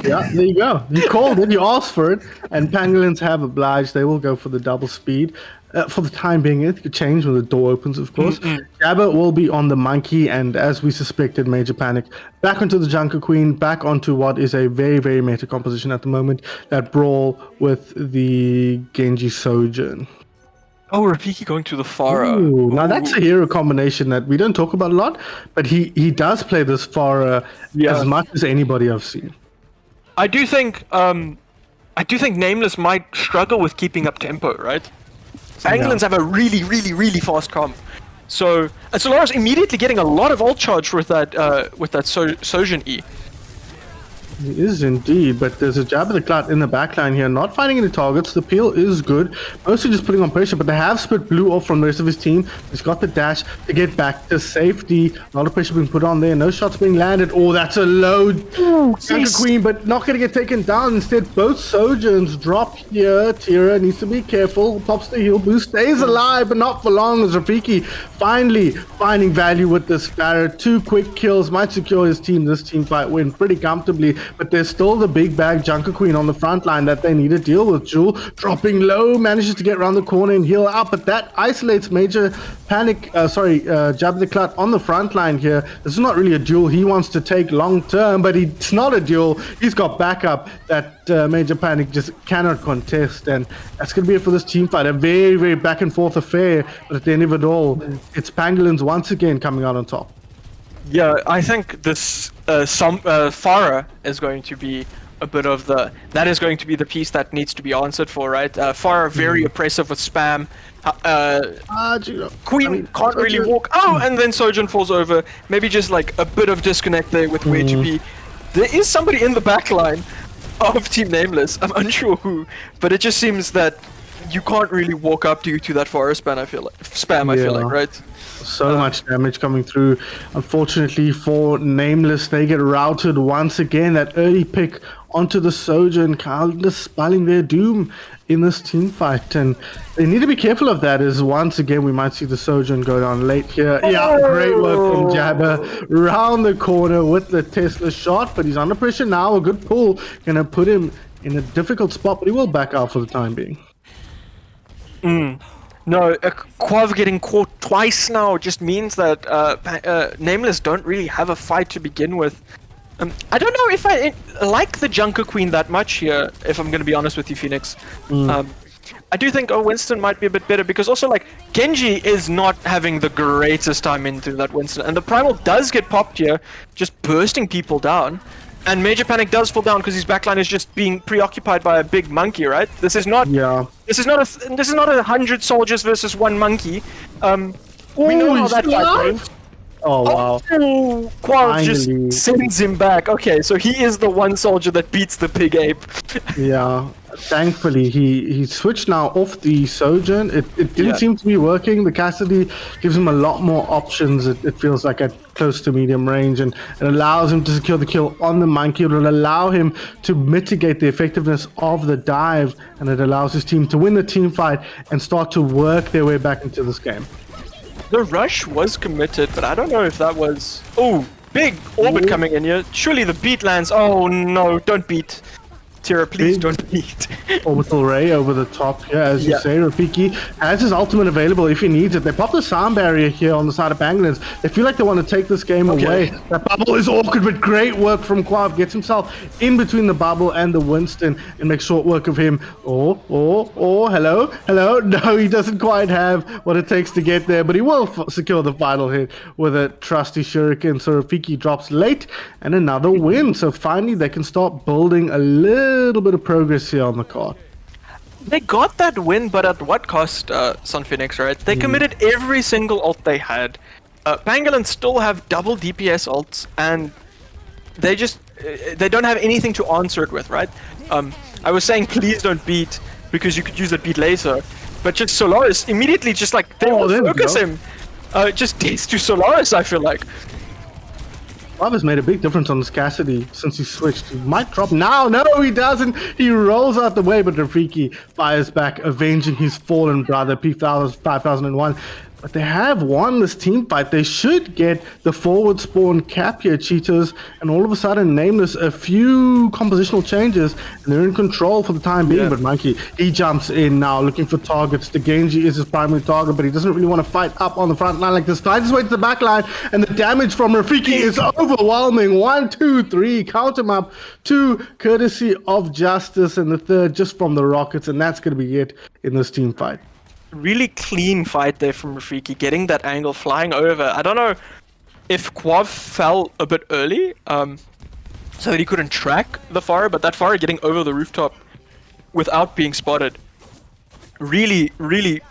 Yeah, there you go. You called it, you asked for it, and Pangolins have obliged. They will go for the double speed. For the time being, it could change when the door opens, of course. Jabba will be on the Monkey, and as we suspected, Major Panic back onto the Junker Queen, back onto what is a very, very meta composition at the moment, that brawl with the Genji Sojourn. Oh, Rafiki going to the Pharah. Now that's a hero combination that we don't talk about a lot, but he does play this Pharah as much as anybody I've seen. I do think Nameless might struggle with keeping up tempo, right? Pangolins have a really, really, really fast comp. So, and Solaris immediately getting a lot of ult charge with that Sojourn E. He is indeed, but there's a Jabba the Clout in the backline here, not finding any targets. The peel is good, mostly just putting on pressure, but they have split Blue off from the rest of his team. He's got the dash to get back to safety. A lot of pressure being put on there, no shots being landed. Oh, that's a low Junker Queen, but not going to get taken down. Instead, both Sojourns drop here. Tira needs to be careful, pops the heal boost, stays alive, but not for long as Rafiki finally finding value with this Sparrow. 2 quick kills might secure his team. This team fight win pretty comfortably. But there's still the big bag Junker Queen on the front line that they need to deal with. Jewel dropping low, manages to get around the corner and heal out, but that isolates Major Panic, Jabba the Clout on the front line here. This is not really a duel he wants to take long term, but it's not a duel. He's got backup that Major Panic just cannot contest, and that's going to be it for this team fight. A very, very back and forth affair, but at the end of it all, it's Pangolins once again coming out on top. Yeah, I think this Pharah is going to be a bit of that is going to be the piece that needs to be answered for, right? Pharah very oppressive with spam. Queen can't really walk. Oh, and then Sojourn falls over. Maybe just like a bit of disconnect there with where to be. There is somebody in the back line of Team Nameless. I'm unsure who, but it just seems that you can't really walk up due to that Pharah spam. I feel like, right? So much damage coming through. Unfortunately for Nameless, they get routed once again. That early pick onto the Sojourn, kind of spelling their doom in this team fight, and they need to be careful of that, as once again we might see the Sojourn go down late here. Yeah, great work from Jabba round the corner with the Tesla shot, but he's under pressure now. A good pull gonna put him in a difficult spot, but he will back out for the time being. No, Quav getting caught twice now just means that Nameless don't really have a fight to begin with. I don't know if I like the Junker Queen that much here, if I'm going to be honest with you, Phoenix. I do think Winston might be a bit better, because also like Genji is not having the greatest time into that Winston, and the Primal does get popped here, just bursting people down. and Major Panic does fall down because his backline is just being preoccupied by a big monkey, right? This is not. Yeah. This is not a 100 soldiers versus one monkey. We know how that fight goes. Oh wow. Oh, Quav just Finally. sends him back. Okay, so he is the one soldier that beats the pig ape. Yeah. Thankfully, he switched now off the Sojourn. It didn't Yeah. seem to be working. The Cassidy gives him a lot more options. It feels like at close to medium range, and it allows him to secure the kill on the monkey. It will allow him to mitigate the effectiveness of the dive, and it allows his team to win the team fight and start to work their way back into this game. The rush was committed, but I don't know if that was... Oh, big orbit coming in here. Surely the beat lands. Oh no, don't beat. Tira, please Big don't beat. Orbital Ray over the top here, as you Yeah. say. Rafiki has his ultimate available if he needs it. They pop the sound barrier here on the side of Pangolins. They feel like they want to take this game away. That bubble is awkward, but great work from Quav. Gets himself in between the bubble and the Winston and makes short work of him. Hello? No, he doesn't quite have what it takes to get there, but he will secure the final hit with a trusty shuriken. So Rafiki drops late and another win. So finally they can start building a little bit of progress here on the card. They got that win, but at what cost, Sun Phoenix, right? They committed every single ult they had. Pangolins still have double DPS ults, and they don't have anything to answer it with, right? I was saying please don't beat, because you could use that beat later, but just Solaris immediately just like, they will there we focus go. him. Just deaths to Solaris, I feel like. Quav has made a big difference on this Cassidy since he switched. He might drop now. No, he doesn't. He rolls out the way, but Rafiki fires back, avenging his fallen brother, P5001. But they have won this team fight. They should get the forward spawn cap here, Cheetos. And all of a sudden, Nameless, a few compositional changes, and they're in control for the time being. Yeah. But Monkey, he jumps in now, looking for targets. The Genji is his primary target, but he doesn't really want to fight up on the front line like this. Finds his way to the back line, and the damage from Rafiki is overwhelming. 1, 2, 3, count him up. 2, courtesy of Justice, and the third just from the Rockets, and that's going to be it in this team fight. Really clean fight there from Rafiki, getting that angle, flying over. I don't know if Quav fell a bit early, so that he couldn't track the Pharah, but that Pharah getting over the rooftop without being spotted really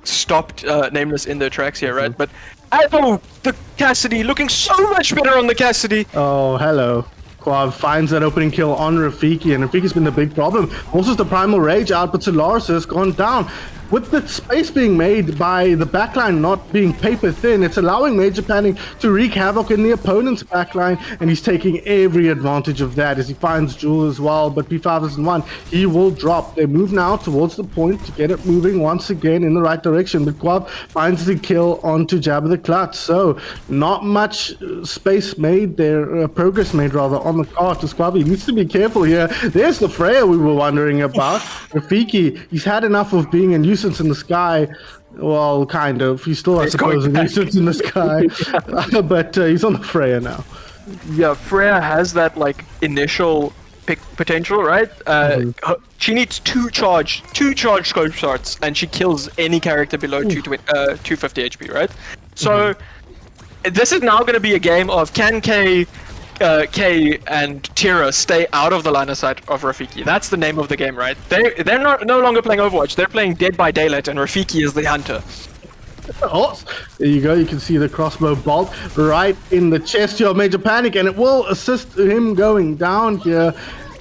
stopped Nameless in their tracks here, right? But oh, the Cassidy looking so much better on the Cassidy. Oh, hello. Quav finds that opening kill on Rafiki, and Rafiki's been the big problem. Also, the Primal Rage out, but Solaris has gone down. With the space being made by the backline not being paper thin, it's allowing Major Panic to wreak havoc in the opponent's backline, and he's taking every advantage of that as he finds Jewel as well. But P5001, he will drop. They move now towards the point to get it moving once again in the right direction, but Quav finds the kill onto Jabba the Clutch. So not much space made there, progress made rather on the card. Quav needs to be careful here. There's the Freya we were wondering about. Rafiki, he's had enough of being a nuisance in the sky. Well, kind of. He's still, I suppose, a nuisance in the sky. But he's on the Freya now. Yeah, Freya has that like initial pick potential, right? She needs two charge scope shots, and she kills any character below 250 HP, right? So this is now going to be a game of can K and Tira stay out of the line of sight of Rafiki. That's the name of the game, right? They're no longer playing Overwatch. They're playing Dead by Daylight, and Rafiki is the hunter. Oh, there you go. You can see the crossbow bolt right in the chest here of Major Panic, and it will assist him going down here.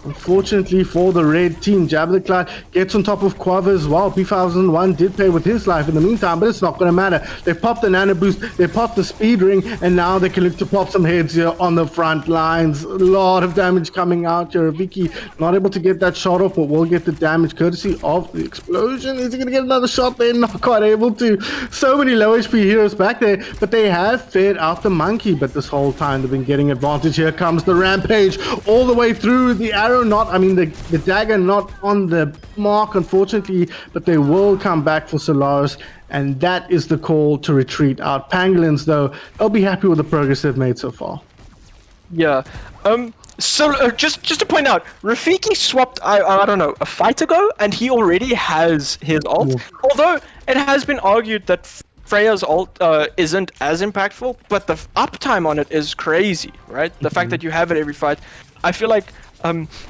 Unfortunately for the red team, Jabba the Cloud gets on top of Quav as well. P5001 did pay with his life in the meantime, but it's not going to matter. They popped the nano boost, they popped the speed ring, and now they can look to pop some heads here on the front lines. A lot of damage coming out here. Vicky not able to get that shot off, but will get the damage courtesy of the explosion. Is he going to get another shot? They're not quite able to. So many low HP heroes back there, but they have fed out the monkey. But this whole time they've been getting advantage. Here comes the rampage all the way through. The arrow the dagger not on the mark, unfortunately, but they will come back for Solaris, and that is the call to retreat out. Pangolins, though, they'll be happy with the progress they've made so far. Yeah. So just to point out, Rafiki swapped I don't know, a fight ago, and he already has his ult. Yeah. Although it has been argued that Freya's ult isn't as impactful, but the uptime on it is crazy, right? The fact that you have it every fight. I feel like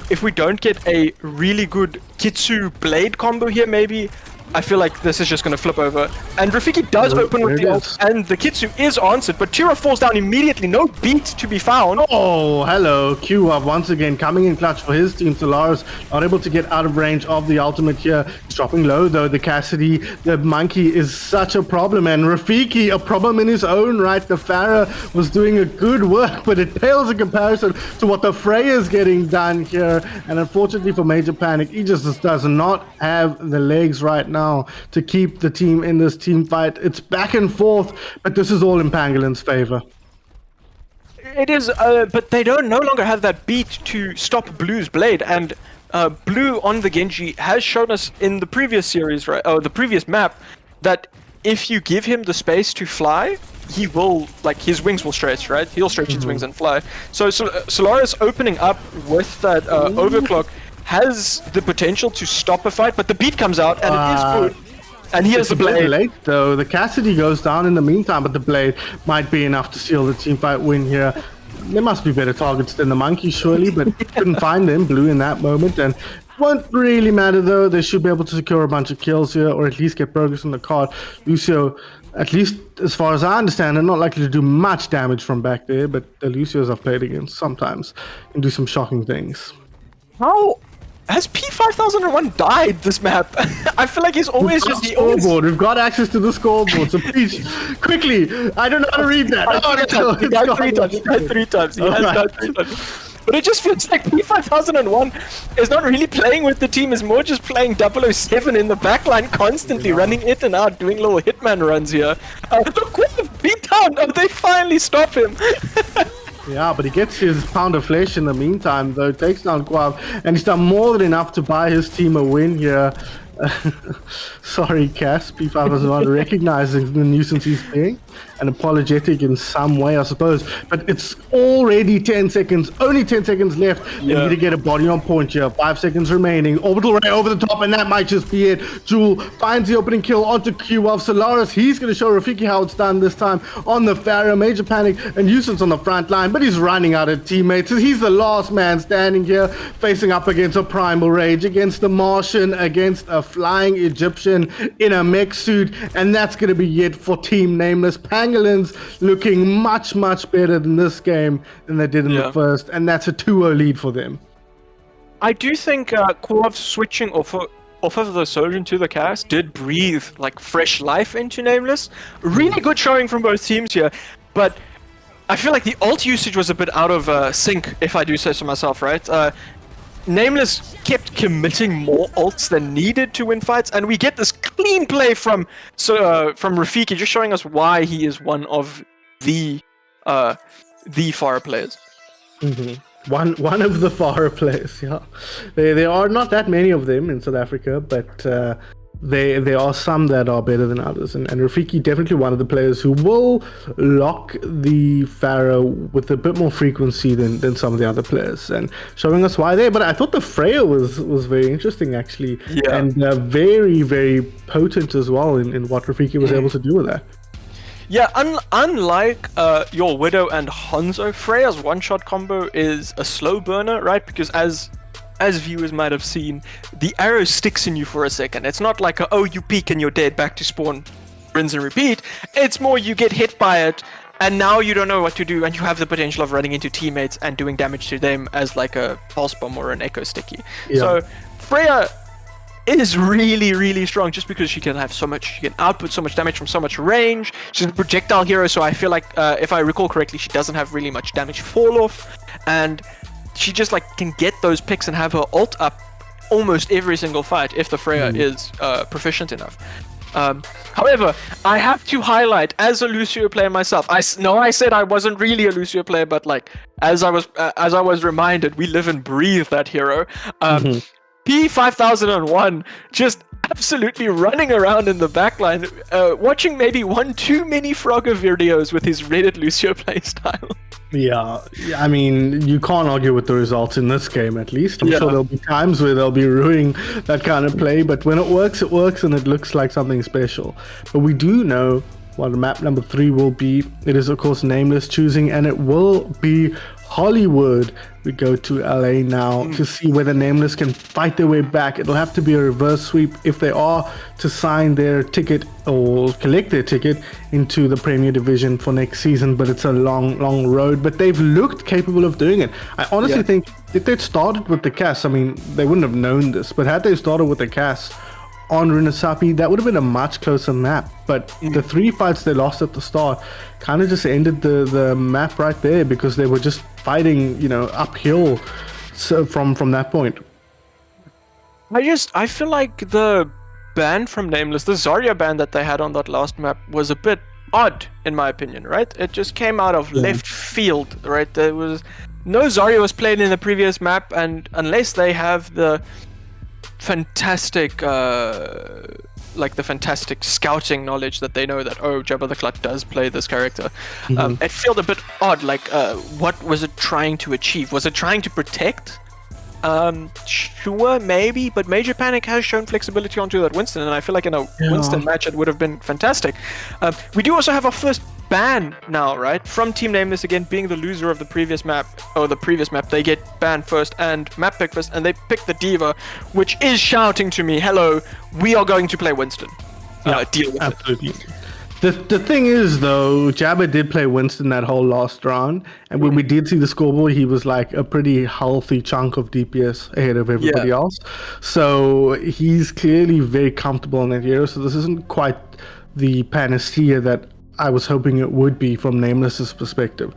if we don't get a really good Kitsu Blade combo here, maybe, I feel like this is just going to flip over. And Rafiki does open with the ult, and the Kitsu is answered, but Tira falls down immediately. No beat to be found. Oh, hello. Q-Up once again coming in clutch for his team. Solaris not able to get out of range of the ultimate here. He's dropping low, though. The Cassidy, the monkey is such a problem. And Rafiki, a problem in his own right. The Pharah was doing a good work, but it pales in comparison to what the Freya is getting done here. And unfortunately for Major Panic, he just does not have the legs right now to keep the team in this team fight. It's back and forth, but this is all in Pangolin's favor. It is, but they don't no longer have that beat to stop Blue's Blade, and Blue on the Genji has shown us in the previous series, right, the previous map, that if you give him the space to fly, he will, like, his wings will stretch, right? He'll stretch his wings and fly. So Solaris opening up with that overclock has the potential to stop a fight, but the beat comes out, and it is good. And he has the blade. Late, though. The Cassidy goes down in the meantime, but the blade might be enough to seal the team fight win here. There must be better targets than the monkey, surely, but couldn't find them. Blue in that moment, and won't really matter, though. They should be able to secure a bunch of kills here, or at least get progress on the card. Lucio, at least as far as I understand, are not likely to do much damage from back there, but the Lucios I've played against sometimes can do some shocking things. How has P5001 died this map? I feel like he's always just the scoreboard. We've got access to the scoreboard, so please, quickly. I don't know how to read that. He died 3 times. He died 3 times. He has died 3 times. But it just feels like P5001 is not really playing with the team, is more just playing 007 in the backline, constantly running it and out, doing little hitman runs here. Look, with the beatdown! Oh, they finally stop him! Yeah, but he gets his pound of flesh in the meantime, though. Takes down Quav, and he's done more than enough to buy his team a win here. Sorry, Cass. P5001 recognizing the nuisance he's being and apologetic in some way, I suppose. But it's already 10 seconds, only 10 seconds left. You need to get a body on point here. 5 seconds remaining. Orbital ray over the top, and that might just be it. Jewel finds the opening kill onto Q of Solaris. He's going to show Rafiki how it's done this time on the Pharah. Major Panic and nuisance on the front line, but he's running out of teammates. He's the last man standing here, facing up against a Primal Rage, against the Martian, against a flying Egyptian in a mech suit, and that's going to be it for Team Nameless. Pangolins looking much, much better than this game than they did in the first, and that's a 2-0 lead for them. I do think Quav switching off of the Sojourn to the cast did breathe like fresh life into Nameless. Really good showing from both teams here, but I feel like the ult usage was a bit out of sync, if I do say so myself, right? Nameless kept committing more ults than needed to win fights, and we get this clean play from Rafiki, just showing us why he is one of the Pharah players. One of the Pharah players, yeah. There are not that many of them in South Africa, but there are some that are better than others, and Rafiki definitely one of the players who will lock the Pharah with a bit more frequency than some of the other players, and showing us why there. But I thought the Freya was very interesting, actually, and very, very potent as well in what Rafiki was able to do with that. Yeah, unlike your Widow and Hanzo, Freya's one-shot combo is a slow burner, right? Because as viewers might have seen, the arrow sticks in you for a second. It's not like you peek and you're dead, back to spawn, rinse and repeat. It's more you get hit by it, and now you don't know what to do, and you have the potential of running into teammates and doing damage to them as like a pulse bomb or an echo sticky. So Freya is really, really strong just because she can have so much, she can output so much damage from so much range. She's a projectile hero, so I feel like, if I recall correctly, she doesn't have really much damage fall off, and she just like can get those picks and have her ult up almost every single fight if the Freya is proficient enough. However, I have to highlight, as a Lucio player myself, I said I wasn't really a Lucio player, but like as I was reminded, we live and breathe that hero. P5001 just absolutely running around in the backline, watching maybe one too many Frogger videos with his Reddit Lucio playstyle. Yeah, I mean, you can't argue with the results in this game, at least. I'm sure there'll be times where they'll be ruining that kind of play, but when it works, and it looks like something special. But we do know what map number 3 will be. It is, of course, Nameless choosing, and it will be Hollywood. we go to LA now to see whether Nameless can fight their way back. It'll have to be a reverse sweep if they are to sign their ticket or collect their ticket into the Premier Division for next season, but it's a long road. But they've looked capable of doing it. I honestly think if they'd started with the cast, I mean, they wouldn't have known this, but had they started with the cast on Runasapi, that would have been a much closer map. But the 3 fights they lost at the start kind of just ended the map right there, because they were just fighting, you know, uphill. So from that point, I feel like the ban from Nameless, the Zarya ban that they had on that last map, was a bit odd in my opinion, right? It just came out of left field, right? There was no Zarya was played in the previous map, and unless they have the fantastic fantastic scouting knowledge that they know that, oh, Jabba the Clut does play this character, it felt a bit odd. Like, what was it trying to achieve? Was it trying to protect? Sure, maybe, but Major Panic has shown flexibility onto that Winston, and I feel like in a Winston match it would have been fantastic. We do also have our first ban now, right? From Team Nameless, again, being the loser of the previous map, they get banned first and map pick first, and they pick the Diva, which is shouting to me, hello, we are going to play Winston. Deal with absolutely. The thing is, though, Jabba did play Winston that whole last round, and when we did see the scoreboard, he was like a pretty healthy chunk of DPS ahead of everybody else. So he's clearly very comfortable in that hero. So this isn't quite the panacea that I was hoping it would be from Nameless's perspective,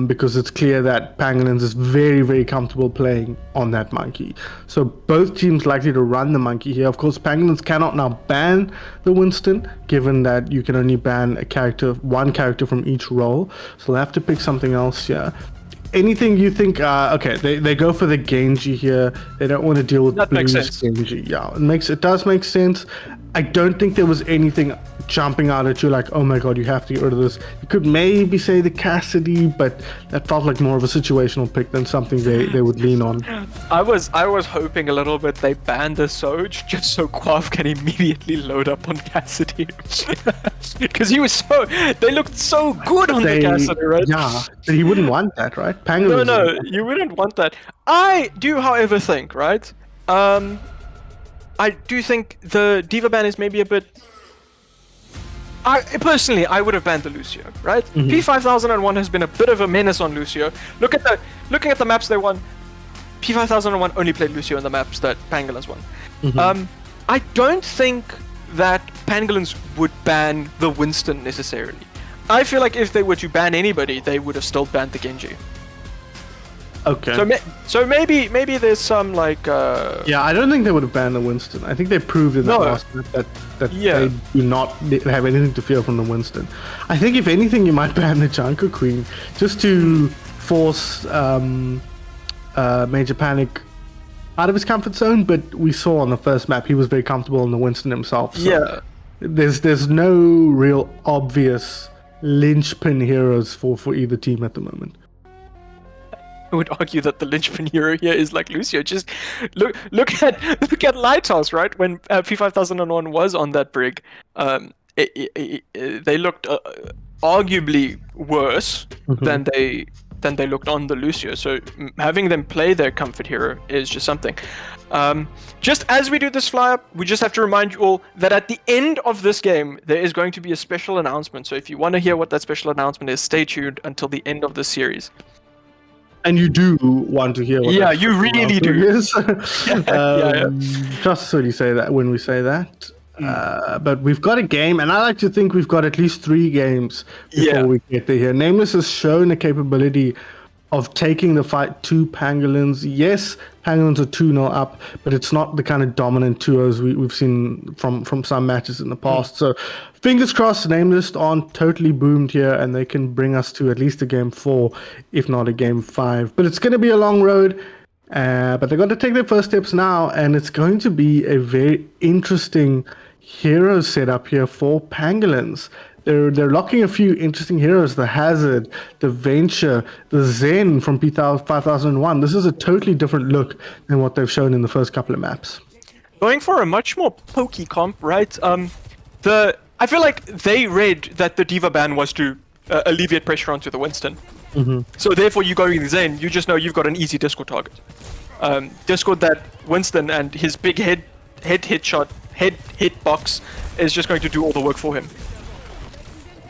because it's clear that Pangolins is very, very comfortable playing on that monkey. So both teams likely to run the monkey here. Of course, Pangolins cannot now ban the Winston, given that you can only ban one character from each role. So they'll have to pick something else here. Anything you think? Okay, they go for the Genji here. They don't want to deal with that Blue's makes sense. Genji. Yeah, it does make sense. I don't think there was anything jumping out at you like, oh my god, you have to get rid of this. You could maybe say the Cassidy, but that felt like more of a situational pick than something they would lean on. I was hoping a little bit they banned the Soj just so Quav can immediately load up on Cassidy. Because they looked so good on the Cassidy, right? Yeah, but he wouldn't want that, right? No, you wouldn't want that. I do, however, think, right? I do think the Diva ban is maybe a bit... Personally, I would have banned the Lucio, right? P5001 has been a bit of a menace on Lucio. Looking at the maps they won, P5001 only played Lucio in the maps that Pangolins won. I don't think that Pangolins would ban the Winston necessarily. I feel like if they were to ban anybody, they would have still banned the Genji. Okay. So maybe there's some like. Yeah, I don't think they would have banned the Winston. I think they proved in that last map that they do not have anything to fear from the Winston. I think if anything, you might ban the Junker Queen just to force Major Panic out of his comfort zone. But we saw on the first map he was very comfortable in the Winston himself. So there's no real obvious linchpin heroes for either team at the moment. I would argue that the linchpin hero here is like Lucio. Just look at Lighthouse, right? When P5001 was on that brig, they looked arguably worse than they looked on the Lucio. So having them play their comfort hero is just something. Just as we do this fly up, we just have to remind you all that at the end of this game, there is going to be a special announcement. So if you want to hear what that special announcement is, stay tuned until the end of the series. And you do want to hear what you really do. Just so you say that when we say that. But we've got a game, and I like to think we've got at least 3 games before we get there here. Nameless has shown a capability of taking the fight to Pangolins. Yes, Pangolins are 2-0 up, but it's not the kind of dominant 2-0s we've seen from some matches in the past. So fingers crossed, Nameless aren't totally boomed here, and they can bring us to at least a game 4, if not a game 5. But it's going to be a long road, but they've got to take their first steps now, and it's going to be a very interesting hero setup here for Pangolins. They're locking a few interesting heroes, the Hazard, the Venture, the Zen from P5001. This is a totally different look than what they've shown in the first couple of maps. Going for a much more pokey comp, right? I feel like they read that the Diva ban was to alleviate pressure onto the Winston. So therefore, you going in Zane, you just know you've got an easy Discord target. Discord that Winston and his big head hitbox is just going to do all the work for him.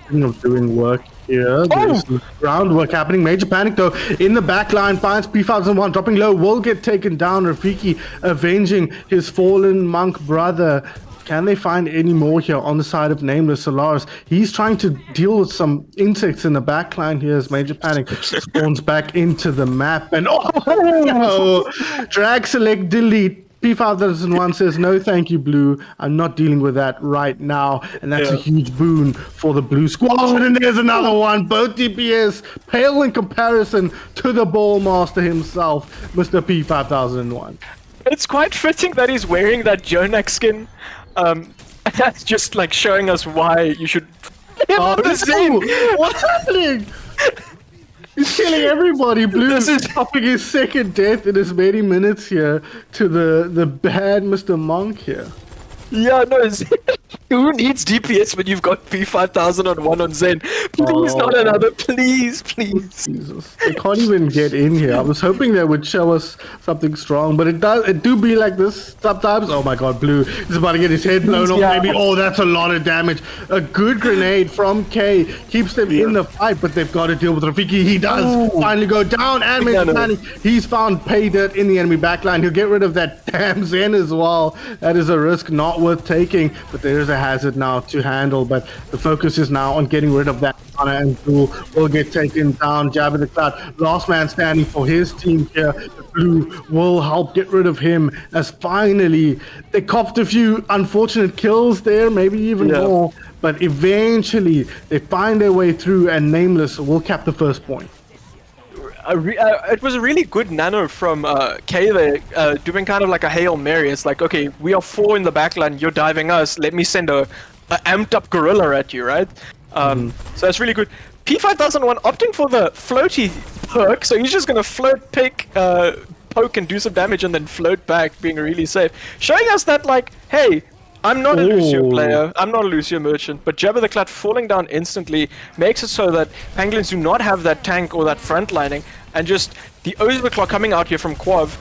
Speaking of doing work here, there's groundwork happening. Major panic though in the back line, finds P5001 dropping low, will get taken down. Rafiki avenging his fallen monk brother. Can they find any more here on the side of Nameless Solaris? He's trying to deal with some insects in the back line here as Major Panic spawns back into the map. And drag select delete. P5001 says, no thank you, Blue. I'm not dealing with that right now. And that's a huge boon for the Blue squad. And there's another one. Both DPS pale in comparison to the Ballmaster himself, Mr. P5001. It's quite fitting that he's wearing that Jonak skin. That's just like showing us why you should on the scene. What's happening? He's killing everybody. Blue is stopping his second death in as many minutes here to the bad Mr. Monk here. Yeah, no, who needs DPS when you've got P5001 on Zen? Please, not another. Please. Jesus. They can't even get in here. I was hoping they would show us something strong, but it do be like this sometimes. Oh my god, Blue is about to get his head blown off. Maybe. Oh, that's a lot of damage. A good grenade from K keeps them in the fight, but they've got to deal with Rafiki. He does finally go down, and he's found pay dirt in the enemy backline. He'll get rid of that damn Zen as well. That is a risk not worth taking, but there's a hazard now to handle. But the focus is now on getting rid of that. And Blue will get taken down. Jabba the Cloud, last man standing for his team here. Blue will help get rid of him as finally they copped a few unfortunate kills there, maybe even more. But eventually they find their way through, and Nameless will cap the first point. It was a really good nano from K there, doing kind of like a Hail Mary. It's like, okay, we are 4 in the backline, you're diving us, let me send a amped up gorilla at you, right? So that's really good. P5001 opting for the floaty perk, so he's just gonna float, pick, poke and do some damage and then float back, being really safe. Showing us that, like, hey, I'm not a Lucio player, I'm not a Lucio merchant, but Jabba the Clat falling down instantly makes it so that Pangolins do not have that tank or that front lining, and just the Overclock coming out here from Quav.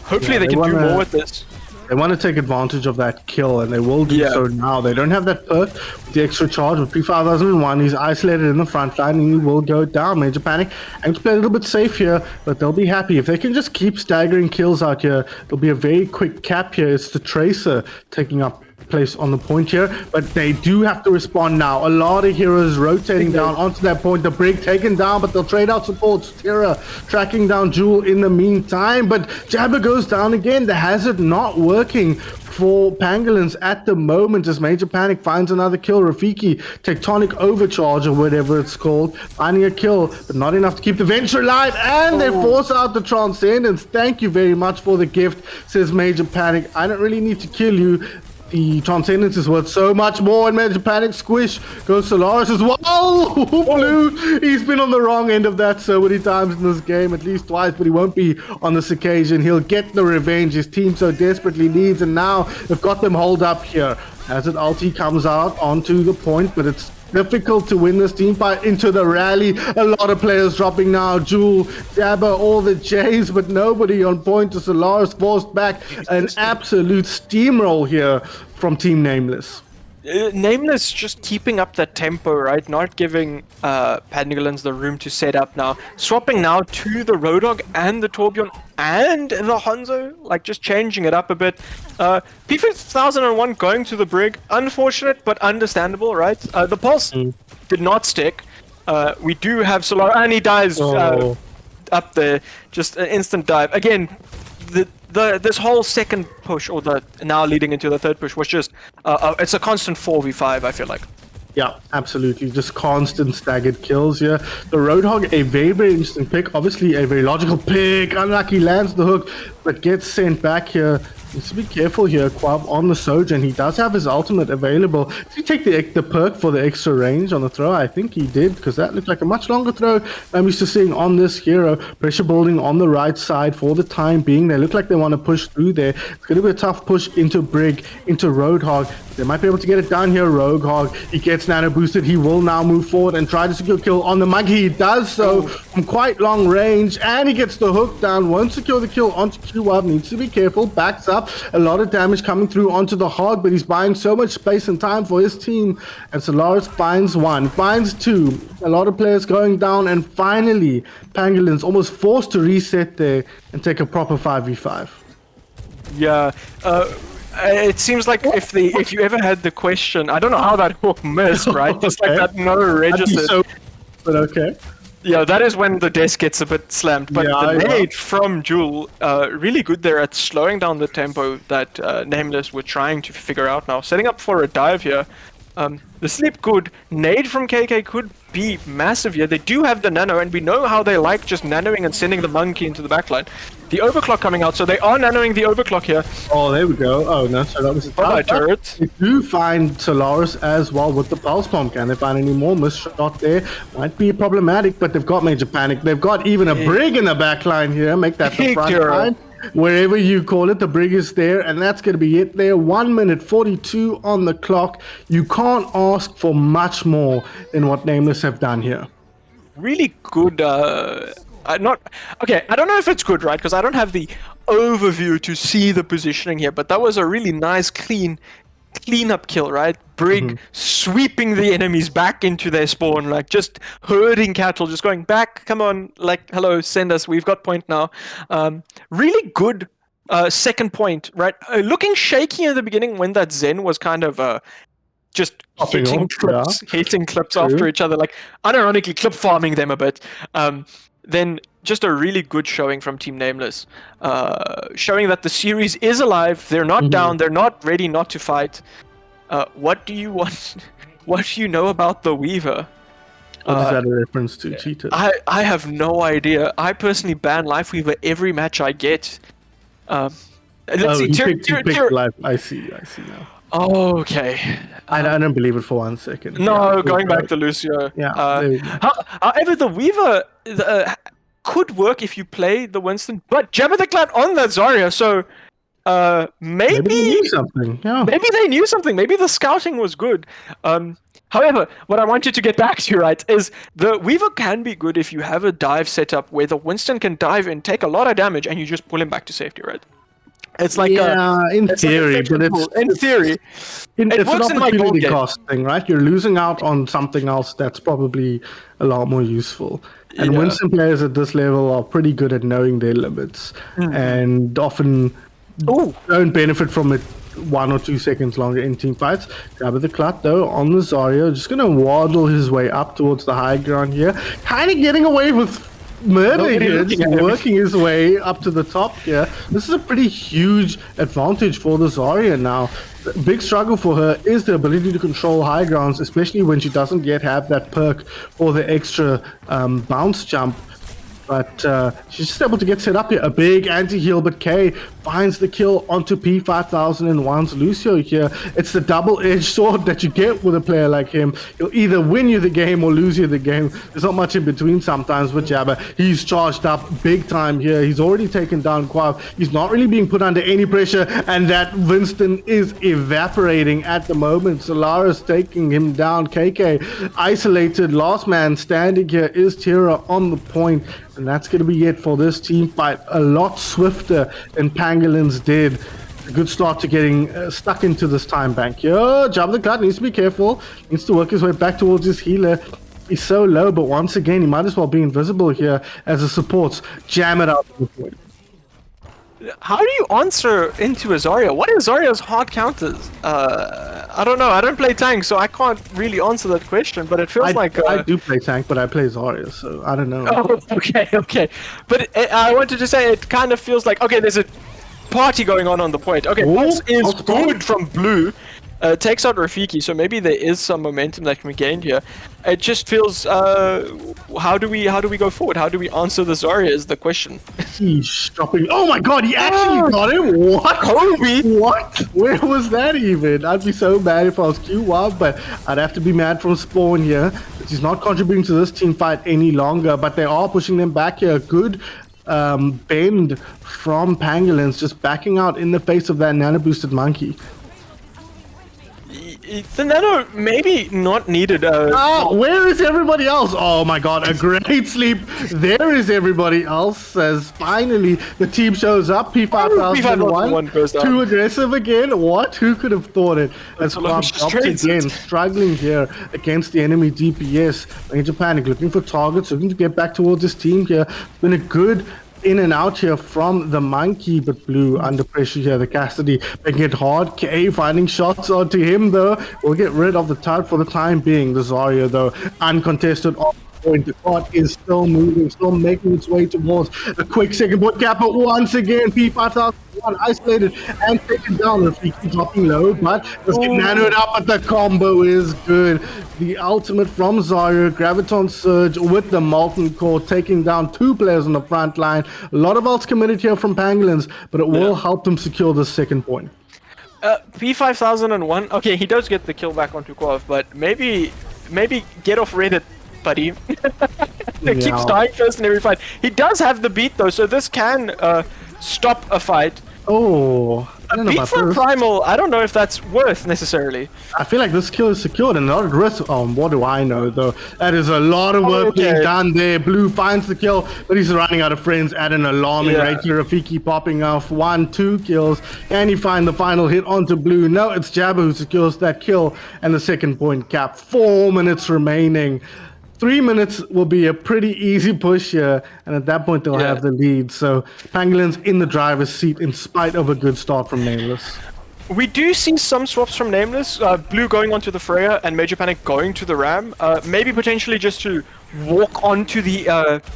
Hopefully they can do more with this. They want to take advantage of that kill, and they will do so now. They don't have that perk with the extra charge with P5001. He's isolated in the front line, and he will go down. Major panic. And to play a little bit safe here, but they'll be happy. If they can just keep staggering kills out here, there'll be a very quick cap here. It's the Tracer taking up place on the point here, but they do have to respond now. A lot of heroes rotating down onto that point. The Brig taken down, but they'll trade out supports. Tira tracking down Jewel in the meantime, but Jabba goes down again. The hazard not working for Pangolins at the moment as Major Panic finds another kill. Rafiki, Tectonic Overcharge or whatever it's called, finding a kill, but not enough to keep the Venture alive, and they force out the Transcendence. Thank you very much for the gift, says Major Panic. I don't really need to kill you. The Transcendence is worth so much more, and Major Panic squish goes Solaris as well. Blue, he's been on the wrong end of that so many times in this game, at least twice, but he won't be on this occasion. He'll get the revenge his team so desperately needs, and now they've got them holed up here. As it ulti comes out onto the point, but it's difficult to win this team fight into the rally. A lot of players dropping now. Jewel, Jabba, all the Jays, but nobody on point to Solaris forced back. An absolute steamroll here from Team Nameless. Nameless just keeping up that tempo, right? Not giving Pangolins the room to set up now. Swapping now to the Roadhog and the Torbjorn and the Hanzo, like just changing it up a bit. P5001 going to the Brig. Unfortunate, but understandable, right? The Pulse did not stick. We do have Solar, and he dies up there. Just an instant dive. Again, this whole second push, or the now leading into the third push, was just it's a constant 4v5. I feel like. Yeah, absolutely. Just constant staggered kills here. The Roadhog, a very, very interesting pick. Obviously, a very logical pick. Unlucky lands the hook. but gets sent back here. Needs to be careful here, Quab on the Sojourn. He does have his ultimate available. Did he take the perk for the extra range on the throw? I think he did, because that looked like a much longer throw I'm used to seeing on this hero. Pressure building on the right side for the time being. They look like they want to push through there. It's going to be a tough push into Brig, into Roadhog. They might be able to get it done here. Roadhog, he gets nano boosted. He will now move forward and try to secure kill on the Monkey. He does so from quite long range, and he gets the hook down. Won't secure the kill onto Q-Wab. Needs to be careful. Backs up. A lot of damage coming through onto the Hog, but he's buying so much space and time for his team. And Solaris finds one, finds two. A lot of players going down, and finally, Pangolins almost forced to reset there and take a proper 5v5. Yeah, it seems like if you ever had the question, I don't know how that hook missed, right? Just like that no register. But okay. Yeah, that is when the desk gets a bit slammed. But the nade from Jewel, really good there at slowing down the tempo that Nameless were trying to figure out now. Setting up for a dive here. The sleep good. Nade from KK could be massive here. They do have the nano, and we know how they like just nanoing and sending the Monkey into the backline. The overclock coming out, so they are nanoing the overclock here. Oh, there we go. Oh, no, so that was a turret. They do find Solaris as well with the pulse bomb. Can they find any more? Missed shot there. Might be problematic, but they've got Major Panic. They've got even a Brig in the backline here. Make that the front line. Wherever you call it, the Brig is there, and that's going to be it there. 1 minute 42 on the clock. You can't ask for much more than what Nameless have done here. Really good. I don't know if it's good, right? Because I don't have the overview to see the positioning here, but that was a really nice, clean up kill, right? Brig sweeping the enemies back into their spawn, like just herding cattle, just going back. Come on, like, hello, send us. We've got point now. Really good second point, right? Looking shaky at the beginning when that Zen was kind of just hitting clips after each other, like unironically clip farming them a bit. Then just a really good showing from Team Nameless, showing that the series is alive. They're not down. They're not ready not to fight. What do you want? What do you know about the Weaver? What is that a reference to? Cheated? I have no idea. I personally ban Life Weaver every match I get. Let's see. Picked Life. I see now. Oh, okay. I don't believe it for 1 second. No, going back to Lucio. Yeah. However, the Weaver could work if you play the Winston, but Jabba the Clan on that Zarya, so maybe they knew something. Yeah. Maybe they knew something. Maybe the scouting was good. However, what I want you to get back to, right, is the Weaver can be good if you have a dive setup where the Winston can dive and take a lot of damage, and you just pull him back to safety, right? It's like in theory, but it's an opportunity cost thing, right? You're losing out on something else that's probably a lot more useful. And Winston players at this level are pretty good at knowing their limits and often don't benefit from it 1 or 2 seconds longer in team fights. Grab the Clut though on the Zarya, just gonna waddle his way up towards the high ground here, kind of getting away with murder here, just working his way up to the top here. This is a pretty huge advantage for the Zarya now. The big struggle for her is the ability to control high grounds, especially when she doesn't yet have that perk or the extra bounce jump. But she's just able to get set up here. A big anti-heal, but K finds the kill onto P5001's Lucio here. It's the double-edged sword that you get with a player like him. He'll either win you the game or lose you the game. There's not much in between sometimes with Jabba. He's charged up big time here. He's already taken down Quav. He's not really being put under any pressure, and that Winston is evaporating at the moment. Solaris taking him down. KK isolated. Last man standing here is Tira on the point. And that's going to be it for this team fight. A lot swifter than Pangolins did. A good start to getting stuck into this time bank. Yo, Jabba the Cloud needs to be careful. Needs to work his way back towards his healer. He's so low, but once again, he might as well be invisible here as the supports jam it out. How do you answer into a Zarya? What is Zarya's hard counters? I don't know. I don't play tank, so I can't really answer that question. But it feels like I do play tank, but I play Zarya, so I don't know. Oh, okay. But I wanted to say it kind of feels like there's a party going on the point. Okay, Pulse is good from Blue. takes out Rafiki, so maybe there is some momentum that can be gained here. It just feels, how do we go forward? How do we answer the Zarya is the question. He's stopping. Oh my god, he actually got him? What? Kobe! What? Where was that even? I'd be so mad if I was QWOW, but I'd have to be mad from Spawn here. He's not contributing to this team fight any longer, but they are pushing them back here. Good bend from Pangolins, just backing out in the face of that nano-boosted monkey. The nano maybe not needed. Where is everybody else? Oh my god, a great sleep. There is everybody else as finally the team shows up. P5001 too aggressive again. What? Who could have thought it? As COWZA again, struggling here against the enemy DPS. Major Panic looking for targets, looking to get back towards his team here. It's been a good in and out here from the monkey, but Blue under pressure here. The Cassidy making it hard. K finding shots onto him though. We'll get rid of the turret for the time being. The Zarya though uncontested on point. The card is still moving, still making its way towards a quick second point gap, but once again P5001 isolated and taken down. Rafiki dropping low, but let's get nanoed up, but the combo is good. The ultimate from Zarya, Graviton Surge with the Molten Core, taking down 2 players on the front line. A lot of ults committed here from Pangolins, but it will help them secure the second point. P5001, okay, he does get the kill back onto Quav, but maybe get off Reddit, buddy. He keeps dying first in every fight. He does have the beat though, so this can stop a fight. Oh, I don't know beat about for this. Primal, I don't know if that's worth necessarily. I feel like this kill is secured and not at risk. What do I know though? That is a lot of work being done there. Blue finds the kill, but he's running out of friends at an alarming rate here. Rafiki popping off 1-2 kills. Can he find the final hit onto Blue? No, it's Jabba who secures that kill and the second point cap. 4 minutes remaining. 3 minutes will be a pretty easy push here, and at that point they'll have the lead. So Pangolins in the driver's seat in spite of a good start from Nameless. We do see some swaps from Nameless, Blue going onto the Freya and Major Panic going to the Ram, maybe potentially just to walk onto the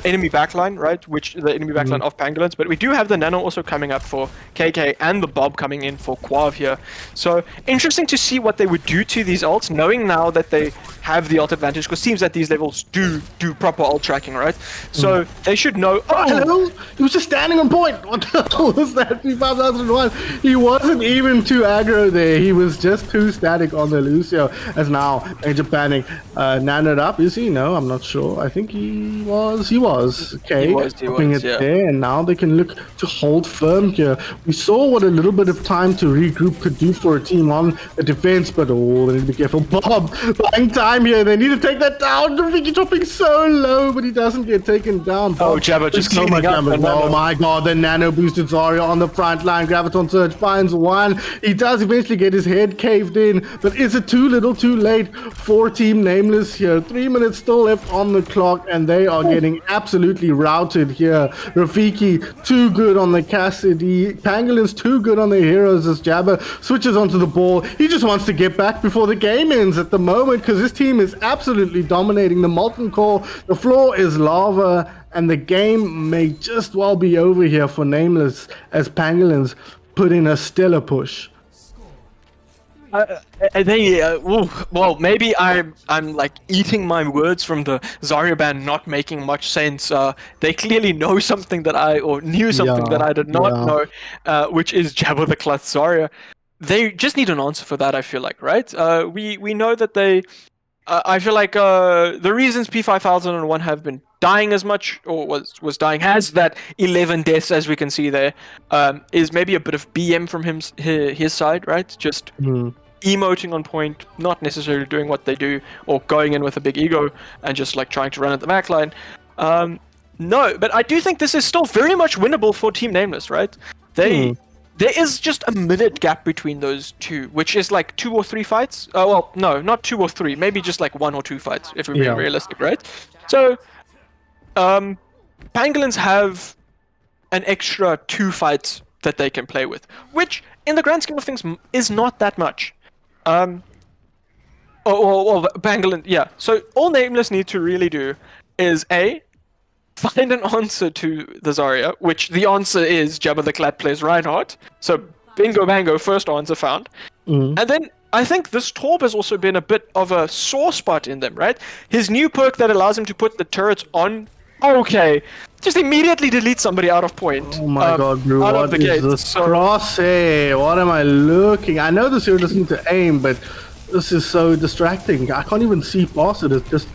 enemy backline, right? Which the enemy backline of Pangolins, but we do have the Nano also coming up for KK and the Bob coming in for Quav here. So interesting to see what they would do to these ults, knowing now that they have the ult advantage, because teams at these levels do proper ult tracking, right? So they should know. Oh, hello! He was just standing on point. What the hell was that? P5001. He wasn't even too aggro there. He was just too static on the Lucio. As now Major Panic nanoed up. Is he? No, I'm not sure. I think he was. Okay, he was, there, and now they can look to hold firm here. We saw what a little bit of time to regroup could do for a team on the defense, but they need to be careful. Bob buying time here. They need to take that down. Rafiki dropping so low, but he doesn't get taken down. Bob, Jabba just cleaning up. Oh my god, the nano boosted Zarya on the front line. Graviton Surge finds one. He does eventually get his head caved in, but is it too little too late for Team Nameless here? 3 minutes still left on the clock, and they are getting absolutely routed here. Rafiki too good on the Cassidy. Pangolins too good on their heroes as Jabba switches onto the ball. He just wants to get back before the game ends at the moment, because this team is absolutely dominating the Molten Core. The floor is lava, and the game may just well be over here for Nameless as Pangolins put in a stellar push. Well, maybe I'm like eating my words from the Zarya ban not making much sense. They clearly know something that knew something that I did not know, which is Jabba the Cloth Zarya. They just need an answer for that, I feel like, right? We know that they... I feel like the reasons P5001 have been dying as much, or was dying, has that 11 deaths, as we can see there, is maybe a bit of BM from his side, right? Just emoting on point, not necessarily doing what they do, or going in with a big ego and just like trying to run at the backline. No, but I do think this is still very much winnable for Team Nameless, right? There is just a minute gap between those two, which is like 2 or 3 fights. Well, no, not 2 or 3, maybe just like 1 or 2 fights, if we're being realistic, right? So, Pangolins have an extra 2 fights that they can play with, which, in the grand scheme of things, is not that much. Pangolin, yeah. So, all Nameless need to really do is find an answer to the Zarya, which the answer is Jabba the Clad plays Reinhardt. So bingo bango, first answer found. And then I think this Torb has also been a bit of a sore spot in them, right? His new perk that allows him to put the turrets on. Okay, just immediately delete somebody out of point. Oh my god, bro, out of what the is gate. this So, crosshair? What am I looking? I know this hero doesn't need to aim, but this is so distracting. I can't even see past it. It's just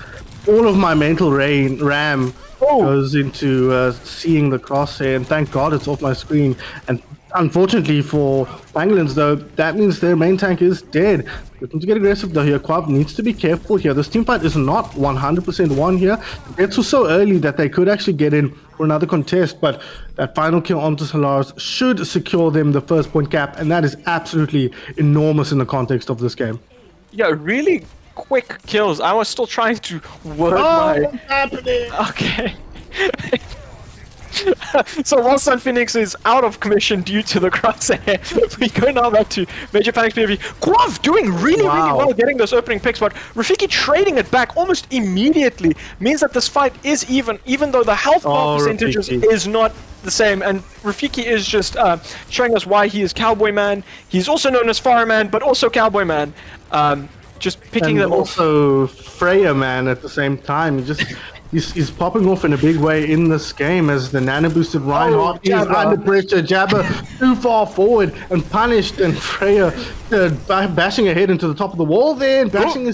all of my mental RAM goes into seeing the crosshair, and thank god it's off my screen. And unfortunately for Pangolins, though, that means their main tank is dead. Looking to get aggressive though here. COWZA needs to be careful here. This team fight is not 100% won here. The deaths were so early that they could actually get in for another contest, but that final kill onto Solaris should secure them the first point cap, and that is absolutely enormous in the context of this game. yeah, really quick kills. I was still trying to word What's happening? Okay. So while Sun Phoenix is out of commission due to the crosshair, we go now back to Major Panic's POV. COWZA doing really well getting those opening picks, but Rafiki trading it back almost immediately means that this fight is even though the health bar percentages is not the same, and Rafiki is just showing us why he is Cowboy Man. He's also known as Fireman, but also Cowboy Man. Just picking them off. Also Freya Man at the same time. He's popping off in a big way in this game as the nano boosted Reinhardt is under pressure. Jabba too far forward and punished, and Freya bashing her head into the top of the wall there and bashing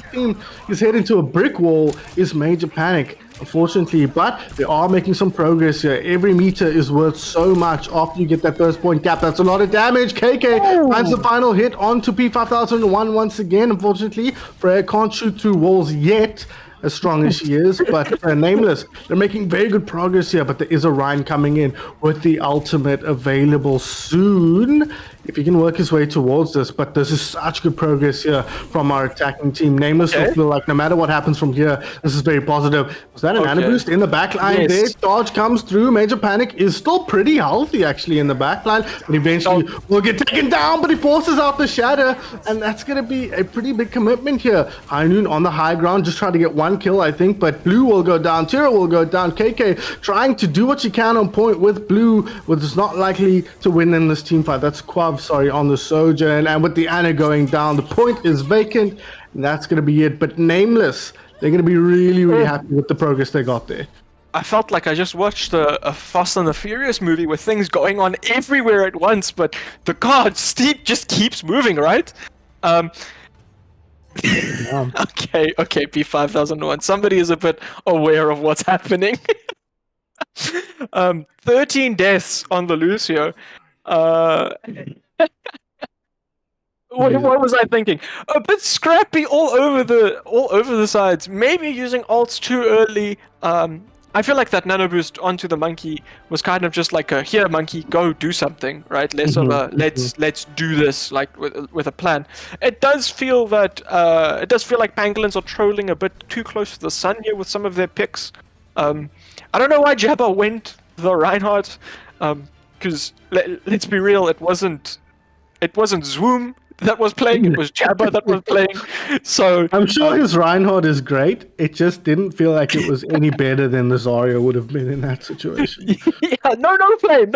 his head into a brick wall is Major Panic, unfortunately. But they are making some progress here. Every meter is worth so much after you get that first point cap. That's a lot of damage. KK finds the final hit onto P5001 once again. Unfortunately, Freya can't shoot through walls yet, as strong as she is, but Nameless, they're making very good progress here, but there is a Ryan coming in with the ultimate available soon, if he can work his way towards this. But this is such good progress here from our attacking team. Nameless will feel like no matter what happens from here, this is very positive. Was that a nano boost in the back line there? Charge comes through. Major Panic is still pretty healthy actually in the back line, but eventually will get taken down, but he forces out the shatter, and that's going to be a pretty big commitment here. High Noon on the high ground, just trying to get one kill, I think, but Blue will go down, Tira will go down. KK trying to do what she can on point with Blue, which is not likely to win in this team fight. That's COWZA, sorry, on the Sojourn, and with the Ana going down, the point is vacant, and that's going to be it. But Nameless, they're going to be really happy with the progress they got there. I felt like I just watched a Fast and the Furious movie with things going on everywhere at once, but the steep just keeps moving, right? Okay, P5001. Somebody is a bit aware of what's happening. 13 deaths on the Lucio. What was I thinking? A bit scrappy all over the sides. Maybe using ults too early. I feel like that nano boost onto the monkey was kind of just like a here monkey, go do something, right? Less of a let's do this like with a plan. It does feel like Pangolins are trolling a bit too close to the sun here with some of their picks. I don't know why Jabba went the Reinhardt, because let's be real, it wasn't Zoom that was playing, it was Jabba that was playing. So I'm sure his Reinhardt is great. It just didn't feel like it was any better than the Zarya would have been in that situation. Yeah, no flame.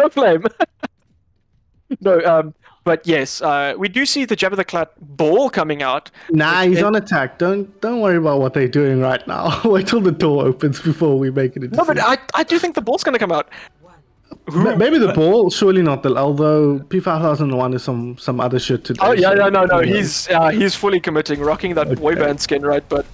No, but yes, we do see the Jabba the Clat ball coming out. Nah, he's on attack. Don't worry about what they're doing right now. Wait till the door opens before we make it. No, but I do think the ball's gonna come out. Maybe the ball, surely not the. Although P5001 is some other shit today. Oh yeah, no. He's fully committing, rocking that boyband skin, right? But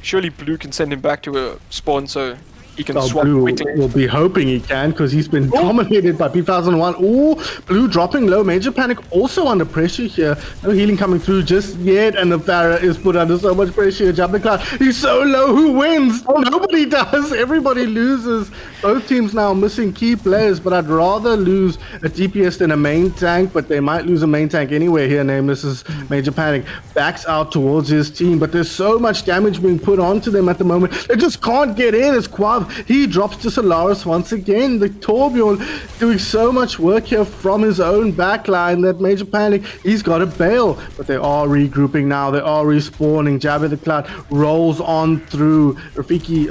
surely Blue can send him back to a spawn, so he can swap. Blue will be hoping he can, because he's been dominated by P5001. Ooh, Blue dropping low. Major Panic also under pressure here. No healing coming through just yet, and the Pharah is put under so much pressure. Jabba Cloud, he's so low. Who wins? Nobody does. Everybody loses. Both teams now missing key players, but I'd rather lose a DPS than a main tank, but they might lose a main tank anyway here. Nameless is Major Panic. Backs out towards his team, but there's so much damage being put onto them at the moment. They just can't get in as COWZA Quab, he drops to Solaris once again. The Torbjorn doing so much work here from his own backline that Major Panic, he's got to bail. But they are regrouping now. They are respawning. Jabba the Cloud rolls on through. Rafiki,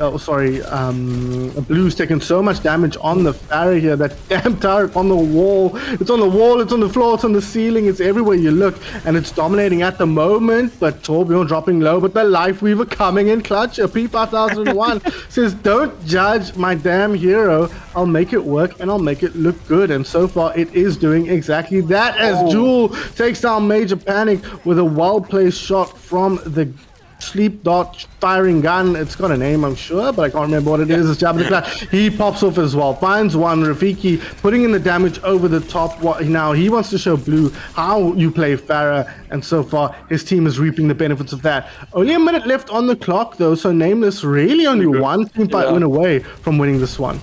Blue's taking so much damage on the Pharah here. That damn turret on the wall. It's on the wall, it's on the floor, it's on the ceiling, it's everywhere you look. And it's dominating at the moment. But Torbjorn dropping low. But the Life Weaver coming in clutch. A P5001 says, don't judge my damn hero. I'll make it work and I'll make it look good. And so far it is doing exactly that as Jewel takes down Major Panic with a well-placed shot from the sleep dot firing gun. It's got a name, I'm sure, but I can't remember what it is. It's Jabba the Cloud. He pops off as well, finds one. Rafiki putting in the damage over the top. Now he wants to show Blue how you play Pharah, and so far his team is reaping the benefits of that. Only a minute left on the clock though, so Nameless really only one team fight win away from winning this one.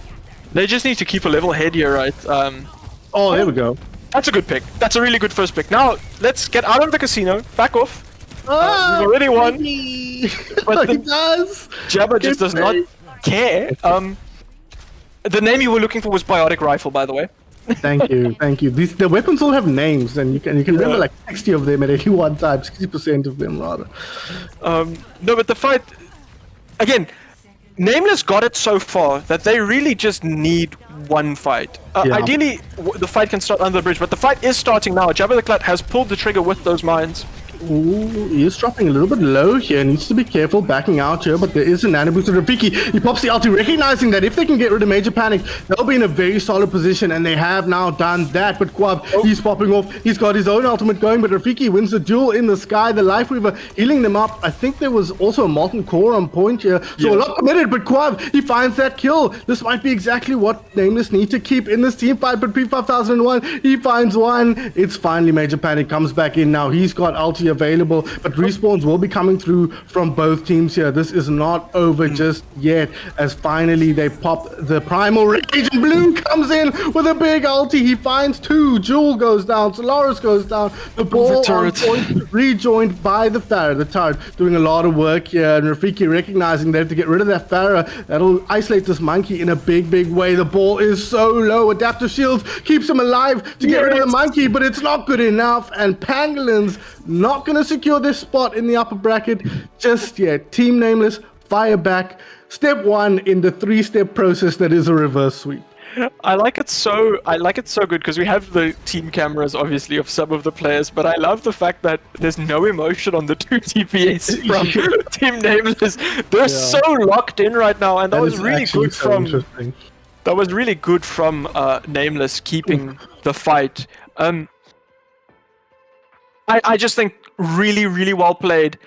They just need to keep a level head here, right? Oh, there we go. That's a good pick. That's a really good first pick. Now let's get out of the casino, back off. We've already won. But he does. Jabba just does not care. The name you were looking for was Biotic Rifle, by the way. Thank you, thank you. The weapons all have names, and you can remember like 60 of them at any one time, 60% of them rather. No, but the fight again. Nameless got it so far that they really just need one fight. Ideally, the fight can start under the bridge, but the fight is starting now. Jabba the Cloud has pulled the trigger with those mines. Ooh, he is dropping a little bit low here. Needs to be careful backing out here, but there is a nano boost to Rafiki. He pops the ulti, recognizing that if they can get rid of Major Panic, they'll be in a very solid position, and they have now done that. But Quab, he's popping off. He's got his own ultimate going, but Rafiki wins the duel in the sky. The Life Weaver healing them up. I think there was also a Molten Core on point here, so a lot committed, but Quab, he finds that kill. This might be exactly what Nameless need to keep in this team fight, but P5001, he finds one. It's finally Major Panic comes back in now. He's got ulti available, but respawns will be coming through from both teams here. This is not over just yet, as finally they pop the Primal Rage, and Blue comes in with a big ulti. He finds two. Jewel goes down, Solaris goes down, the ball on point, rejoined by the Pharah. The turret doing a lot of work here, and Rafiki recognizing they have to get rid of that Pharah. That'll isolate this monkey in a big way. The ball is so low. Adaptive Shields keeps him alive to get rid of the monkey, but it's not good enough, and Pangolin's not going to secure this spot in the upper bracket just yet. Team Nameless fire back. Step one in the three-step process that is a reverse sweep. I like it so good because we have the team cameras obviously of some of the players, but I love the fact that there's no emotion on the two TPS from Team Nameless. They're so locked in right now, and that was really good from that was really good from Nameless keeping the fight. I just think really well played.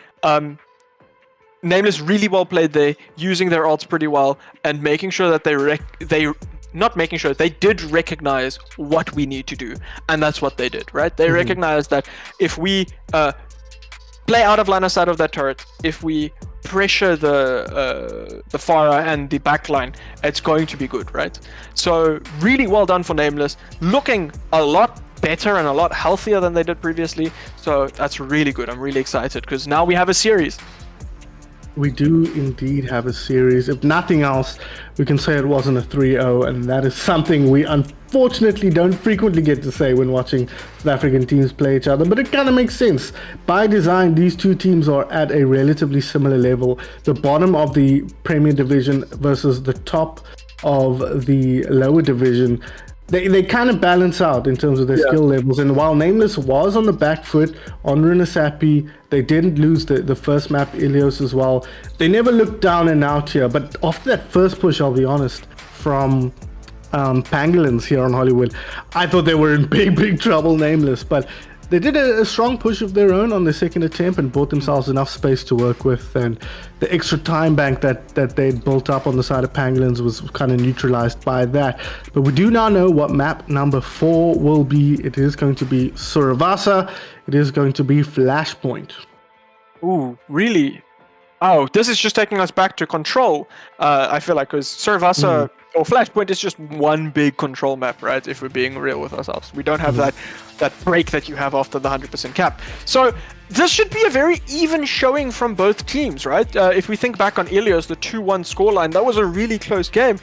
Nameless really well played there, using their ults pretty well and making sure that they did recognize what we need to do, and that's what they did, right? They recognized that if we play out of line of sight of that turret, if we pressure the Pharah and the backline, it's going to be good, right? So really well done for Nameless, looking a lot better and a lot healthier than they did previously. So that's really good. I'm really excited because now we have a series. We do indeed have a series. If nothing else, we can say it wasn't a 3-0, and that is something we unfortunately don't frequently get to say when watching South African teams play each other, but it kind of makes sense. By design, these two teams are at a relatively similar level. The bottom of the Premier Division versus the top of the lower division. They kind of balance out in terms of their skill levels, and while Nameless was on the back foot on Runasapi, they didn't lose the first map, Ilios, as well. They never looked down and out here, but after that first push, I'll be honest, from Pangolins here on Hollywood, I thought they were in big trouble, Nameless, but they did a strong push of their own on the second attempt and bought themselves enough space to work with, and the extra time bank that they'd built up on the side of Pangolins was kind of neutralized by that. But we do now know what map number 4 will be. It is going to be Suravasa. It is going to be Flashpoint. Ooh, really Oh, this is just taking us back to control. I feel like because Cervasa or Flashpoint is just one big control map, right? If we're being real with ourselves, we don't have that break that you have after the 100% cap. So this should be a very even showing from both teams, right? If we think back on Ilios, the 2-1 scoreline, that was a really close game.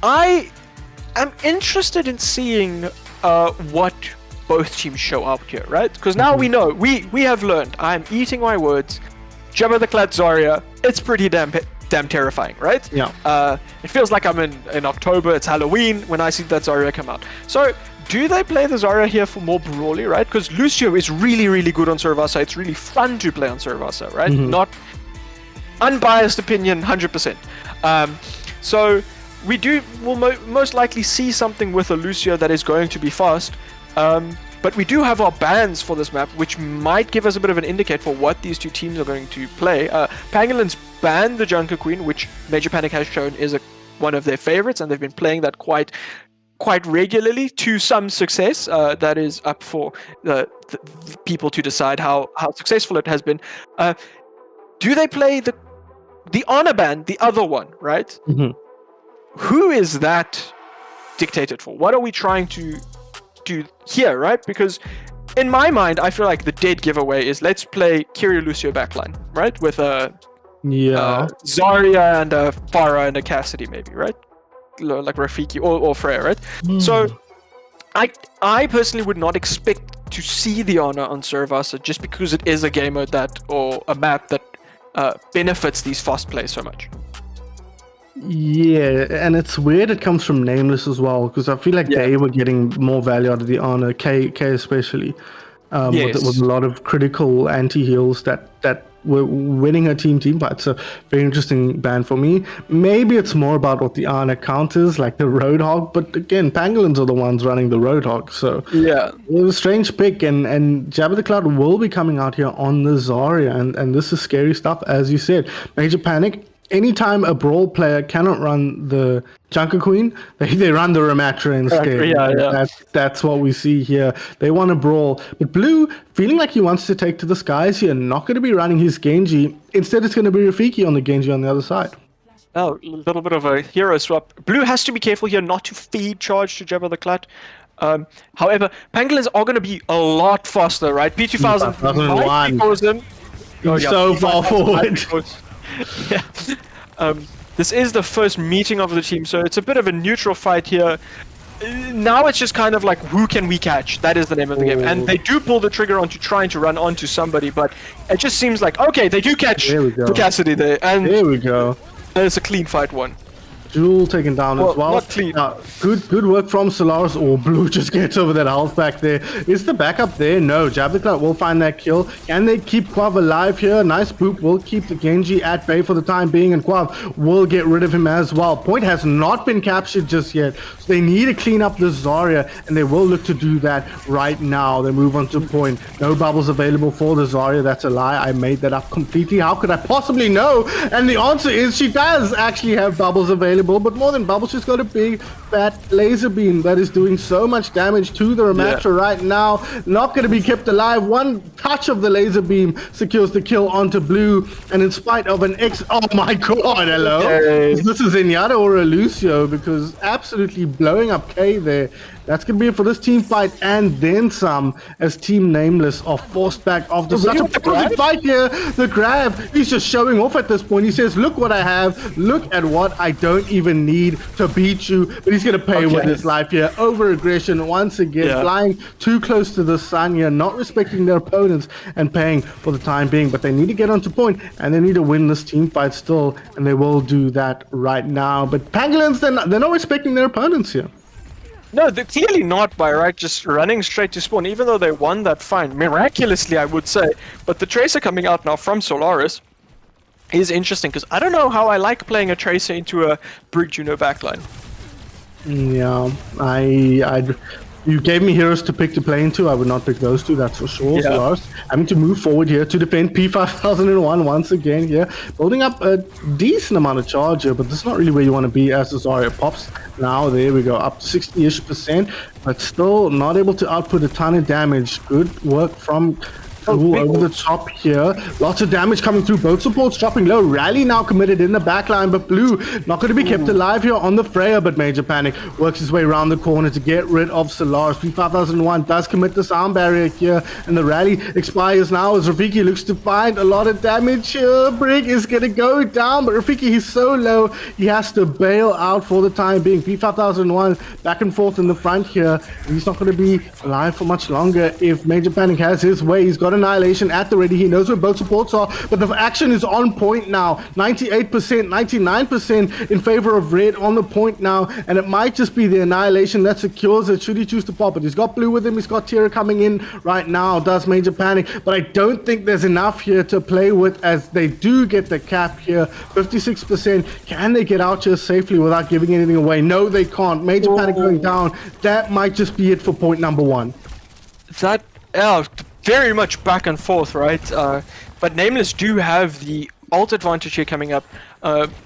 I am interested in seeing what both teams show out here, right? Because now we know, we have learned. I'm eating my words. Jabba the Clad Zarya, it's pretty damn terrifying, right? Yeah. It feels like I'm in October, it's Halloween when I see that Zarya come out. So, do they play the Zarya here for more brawly, right? Because Lucio is really, really good on Cervasa. It's really fun to play on Cervasa, right? Not unbiased opinion, 100%. So, we'll most likely see something with a Lucio that is going to be fast. But we do have our bans for this map, which might give us a bit of an indicator for what these two teams are going to play. Pangolin's banned the Junker Queen, which Major Panic has shown is one of their favorites, and they've been playing that quite regularly to some success. That is up for the people to decide how successful it has been. Do they play the honor ban, the other one, right? Who is that dictated for? What are we trying to do here, right? Because in my mind, I feel like the dead giveaway is let's play Kiryu Lucio backline, right? With a Zarya and a Pharah and a Cassidy, maybe, right? Like Rafiki or Freya, right? So I personally would not expect to see the honor on Cervasa just because it is a game mode or a map that benefits these fast plays so much. Yeah, and it's weird it comes from Nameless as well, because I feel like they were getting more value out of the honor, K especially, with a lot of critical anti-heals that were winning her team fight. So very interesting ban for me. Maybe it's more about what the honor counters, like the Roadhog, but again, Pangolins are the ones running the Roadhog, so yeah, it was a strange pick, and Jabba the Cloud will be coming out here on the Zarya, and this is scary stuff, as you said. Major Panic. Anytime a brawl player cannot run the Junker Queen, they run the Ramatra instead. Yeah. That's what we see here. They want to brawl. But Blue, feeling like he wants to take to the skies here, not going to be running his Genji. Instead, it's going to be Rafiki on the Genji on the other side. Oh, a little bit of a hero swap. Blue has to be careful here not to feed charge to Jabba the Clat. However, Pangolins are going to be a lot faster, right? P2000 might be frozen. So far forward. Yeah. This is the first meeting of the team, so it's a bit of a neutral fight here. Now it's just kind of like, who can we catch? That is the name of the game. And they do pull the trigger onto trying to run onto somebody, but it just seems like, okay, they do catch Cassidy there. And there we go. It's a clean fight one. Jewel taken down as well. Not clean. Good work from Solaris. Blue just gets over that health back there. Is the backup there? No. Jabba the Cloud will find that kill. Can they keep Quav alive here? Nice boop will keep the Genji at bay for the time being, and Quav will get rid of him as well. Point has not been captured just yet, so they need to clean up the Zarya, and they will look to do that right now. They move on to Point. No bubbles available for the Zarya. That's a lie. I made that up completely. How could I possibly know? And the answer is she does actually have bubbles available. But more than bubbles, she's got a big fat laser beam that is doing so much damage to the Ramatra right now. Not going to be kept alive. One touch of the laser beam secures the kill onto Blue, and in spite of an oh my god, hello. This is Zenyatta or a Lucio, because absolutely blowing up K there. That's going to be it for this team fight, and then some, as Team Nameless are forced back after such a perfect fight here. The grab, he's just showing off at this point. He says, look what I have, look at what I don't even need to beat you. But he's going to pay with his life here. Over aggression once again, flying too close to the sun here, not respecting their opponents and paying for the time being. But they need to get onto Point, and they need to win this team fight still, and they will do that right now. But Pangolins, they're not respecting their opponents here. No, they're clearly not by just running straight to spawn, even though they won that fight miraculously, I would say. But the Tracer coming out now from Solaris is interesting, because I don't know how I like playing a Tracer into a Brig Juno backline. Yeah, you gave me heroes to pick to play into. I would not pick those two, that's for sure. Yeah. Solaris having to move forward here to defend P5001 once again here. Building up a decent amount of charge here, but this is not really where you want to be as the Zarya pops. Now, there we go, up to 60-ish%, but still not able to output a ton of damage. Good work from Ooh, over the top here. Lots of damage coming through. Both supports dropping low. Rally now committed in the backline, but Blue not going to be kept alive here on the Freya, but Major Panic works his way around the corner to get rid of Solaris. P5001 does commit the sound barrier here, and the rally expires now as Rafiki looks to find a lot of damage. Brig is going to go down, but Rafiki, he's so low, he has to bail out for the time being. P5001 back and forth in the front here. He's not going to be alive for much longer if Major Panic has his way. He's got Annihilation at the ready. He knows where both supports are, but the action is on point now. 98%, 99% in favor of Red on the point now, and it might just be the Annihilation that secures it should he choose to pop it. He's got Blue with him. He's got Tira coming in right now. Does Major Panic, but I don't think there's enough here to play with as they do get the cap here. 56%. Can they get out here safely without giving anything away? No, they can't. Major Panic going down. That might just be it for point number one. That, very much back and forth, right? But Nameless do have the ult advantage here coming up.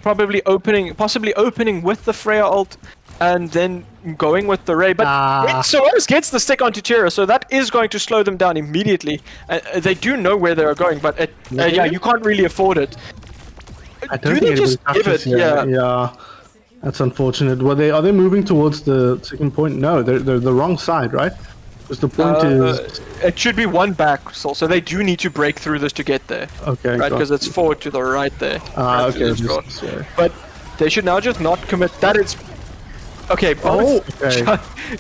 Possibly opening with the Freya ult and then going with the Ray. But Solaris gets the stick onto Tira, so that is going to slow them down immediately. They do know where they are going, but yeah, you can't really afford it. I don't do think they just give it? Yeah. That's unfortunate. Are they moving towards the second point? No, they're the wrong side, right? Because the point is... It should be one back, so they do need to break through this to get there. Okay, right, because it's forward to the right there. Okay. But they should now just not commit. That is... Okay,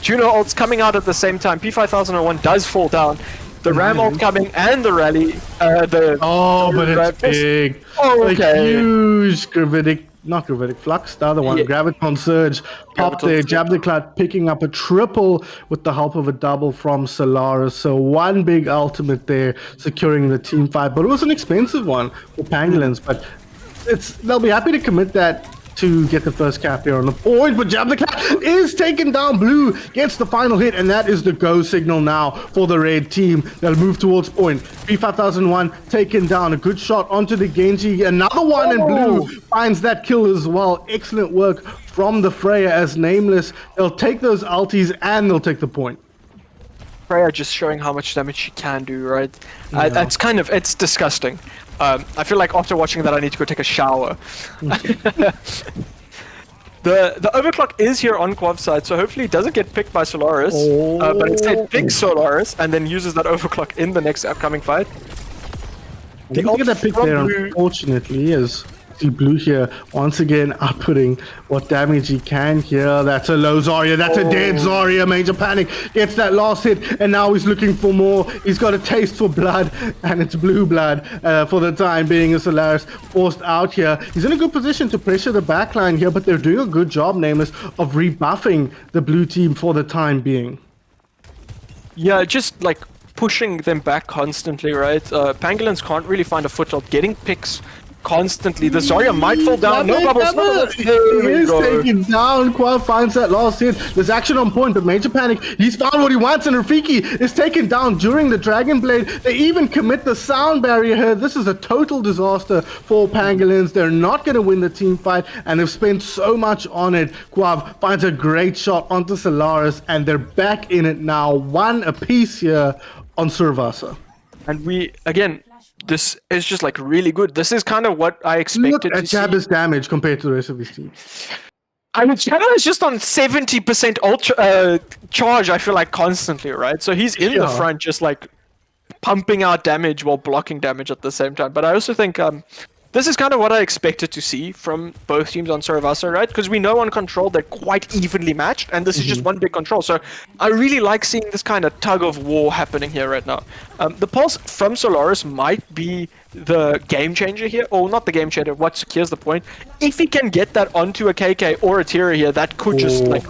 Juno ult's coming out at the same time. P5001 does fall down. The Ram ult coming and the rally. But it's big. Oh, okay. A huge gravitic... Not gravitic flux, the other one, Graviton Surge, pop there, Jab the Cloud picking up a triple with the help of a double from Solaris. So one big ultimate there, securing the team fight. But it was an expensive one for Pangolins, but they'll be happy to commit that to get the first cap here on the point, but Jab the Cloud is taken down. Blue gets the final hit, and that is the go signal now for the red team. They'll move towards point. P5001 taken down. A good shot onto the Genji. Another one, and Blue finds that kill as well. Excellent work from the Freya as Nameless. They'll take those ultis, and they'll take the point. Freya just showing how much damage she can do, right? That's it's disgusting. I feel like after watching that I need to go take a shower. The overclock is here on Quav's side, so hopefully it doesn't get picked by Solaris, but instead picks Solaris and then uses that overclock in the next upcoming fight. I think that pick there, unfortunately, is see Blue here once again outputting what damage he can here. That's a low Zarya, that's a dead Zarya. Major Panic gets that last hit, and now he's looking for more. He's got a taste for blood, and it's blue blood for the time being. As Solaris forced out here, he's in a good position to pressure the backline here, but they're doing a good job, Nameless, of rebuffing the blue team for the time being. Yeah, just like pushing them back constantly, right? Pangolins can't really find a foothold, getting picks constantly. The Zarya might fall down. No bubbles. He is taken down. Quav finds that last hit. There's action on point, but Major Panic, he's found what he wants, and Rafiki is taken down during the Dragon Blade. They even commit the sound barrier here. This is a total disaster for Pangolins. They're not going to win the team fight, and they've spent so much on it. Quav finds a great shot onto Solaris, and they're back in it now. One apiece here on Survasa. And this is just like really good. This is kind of what I expected to see. Jabba's damage compared to the rest of his team. I mean, Jabba is just on 70% charge, I feel like, constantly, right? So he's in the front just like pumping out damage while blocking damage at the same time. But I also think this is kind of what I expected to see from both teams on Saravasa, right? Because we know on Control they're quite evenly matched, and this is just one big Control. So I really like seeing this kind of tug of war happening here right now. The pulse from Solaris might be the game changer here, or not the game changer, what secures the point. If he can get that onto a KK or a Tira here, that could just like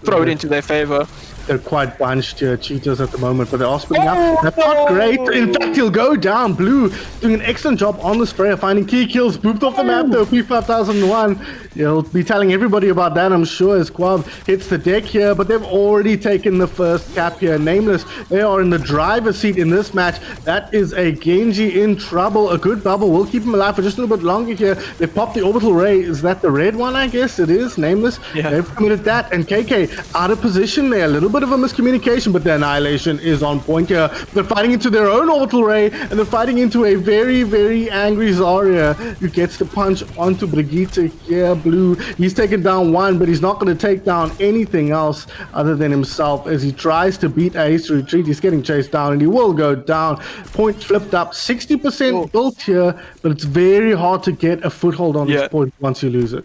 throw it into their favor. They're quite bunched here, cheaters at the moment, but they are splitting up. That's not great. In fact, he'll go down. Blue doing an excellent job on the sprayer, finding key kills. Booped off the map though, P5001. He'll be telling everybody about that, I'm sure, as Quav hits the deck here, but they've already taken the first cap here. Nameless, they are in the driver's seat in this match. That is a Genji in trouble. A good bubble will keep him alive for just a little bit longer here. They popped the orbital ray. Is that the red one? I guess it is. Nameless. Yeah. They've committed that, and KK out of position there, a little bit of a miscommunication, but the Annihilation is on point here. They're fighting into their own Orbital Ray, and they're fighting into a very, very angry Zarya, who gets the punch onto Brigitte here. Blue, he's taken down one, but he's not going to take down anything else other than himself as he tries to beat Ace to retreat. He's getting chased down, and he will go down. Point flipped up, 60% built here, but it's very hard to get a foothold on this point once you lose it.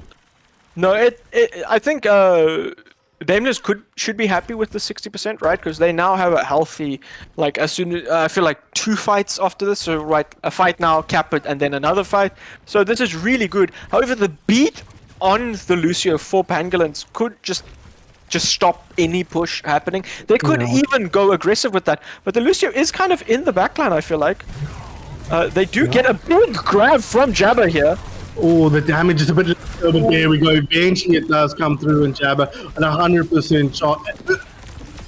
No, I think Nameless should be happy with the 60%, right? Because they now have a healthy, like, as soon as I feel like 2 fights after this, so right, a fight now, cap it, and then another fight. So this is really good. However, the beat on the Lucio for Pangolins could just stop any push happening. They could even go aggressive with that, but the Lucio is kind of in the backline, I feel like. They do get a big grab from Jabba here. Oh, the damage is a bit low, but there we go. Eventually it does come through, and Jabba at 100% shot.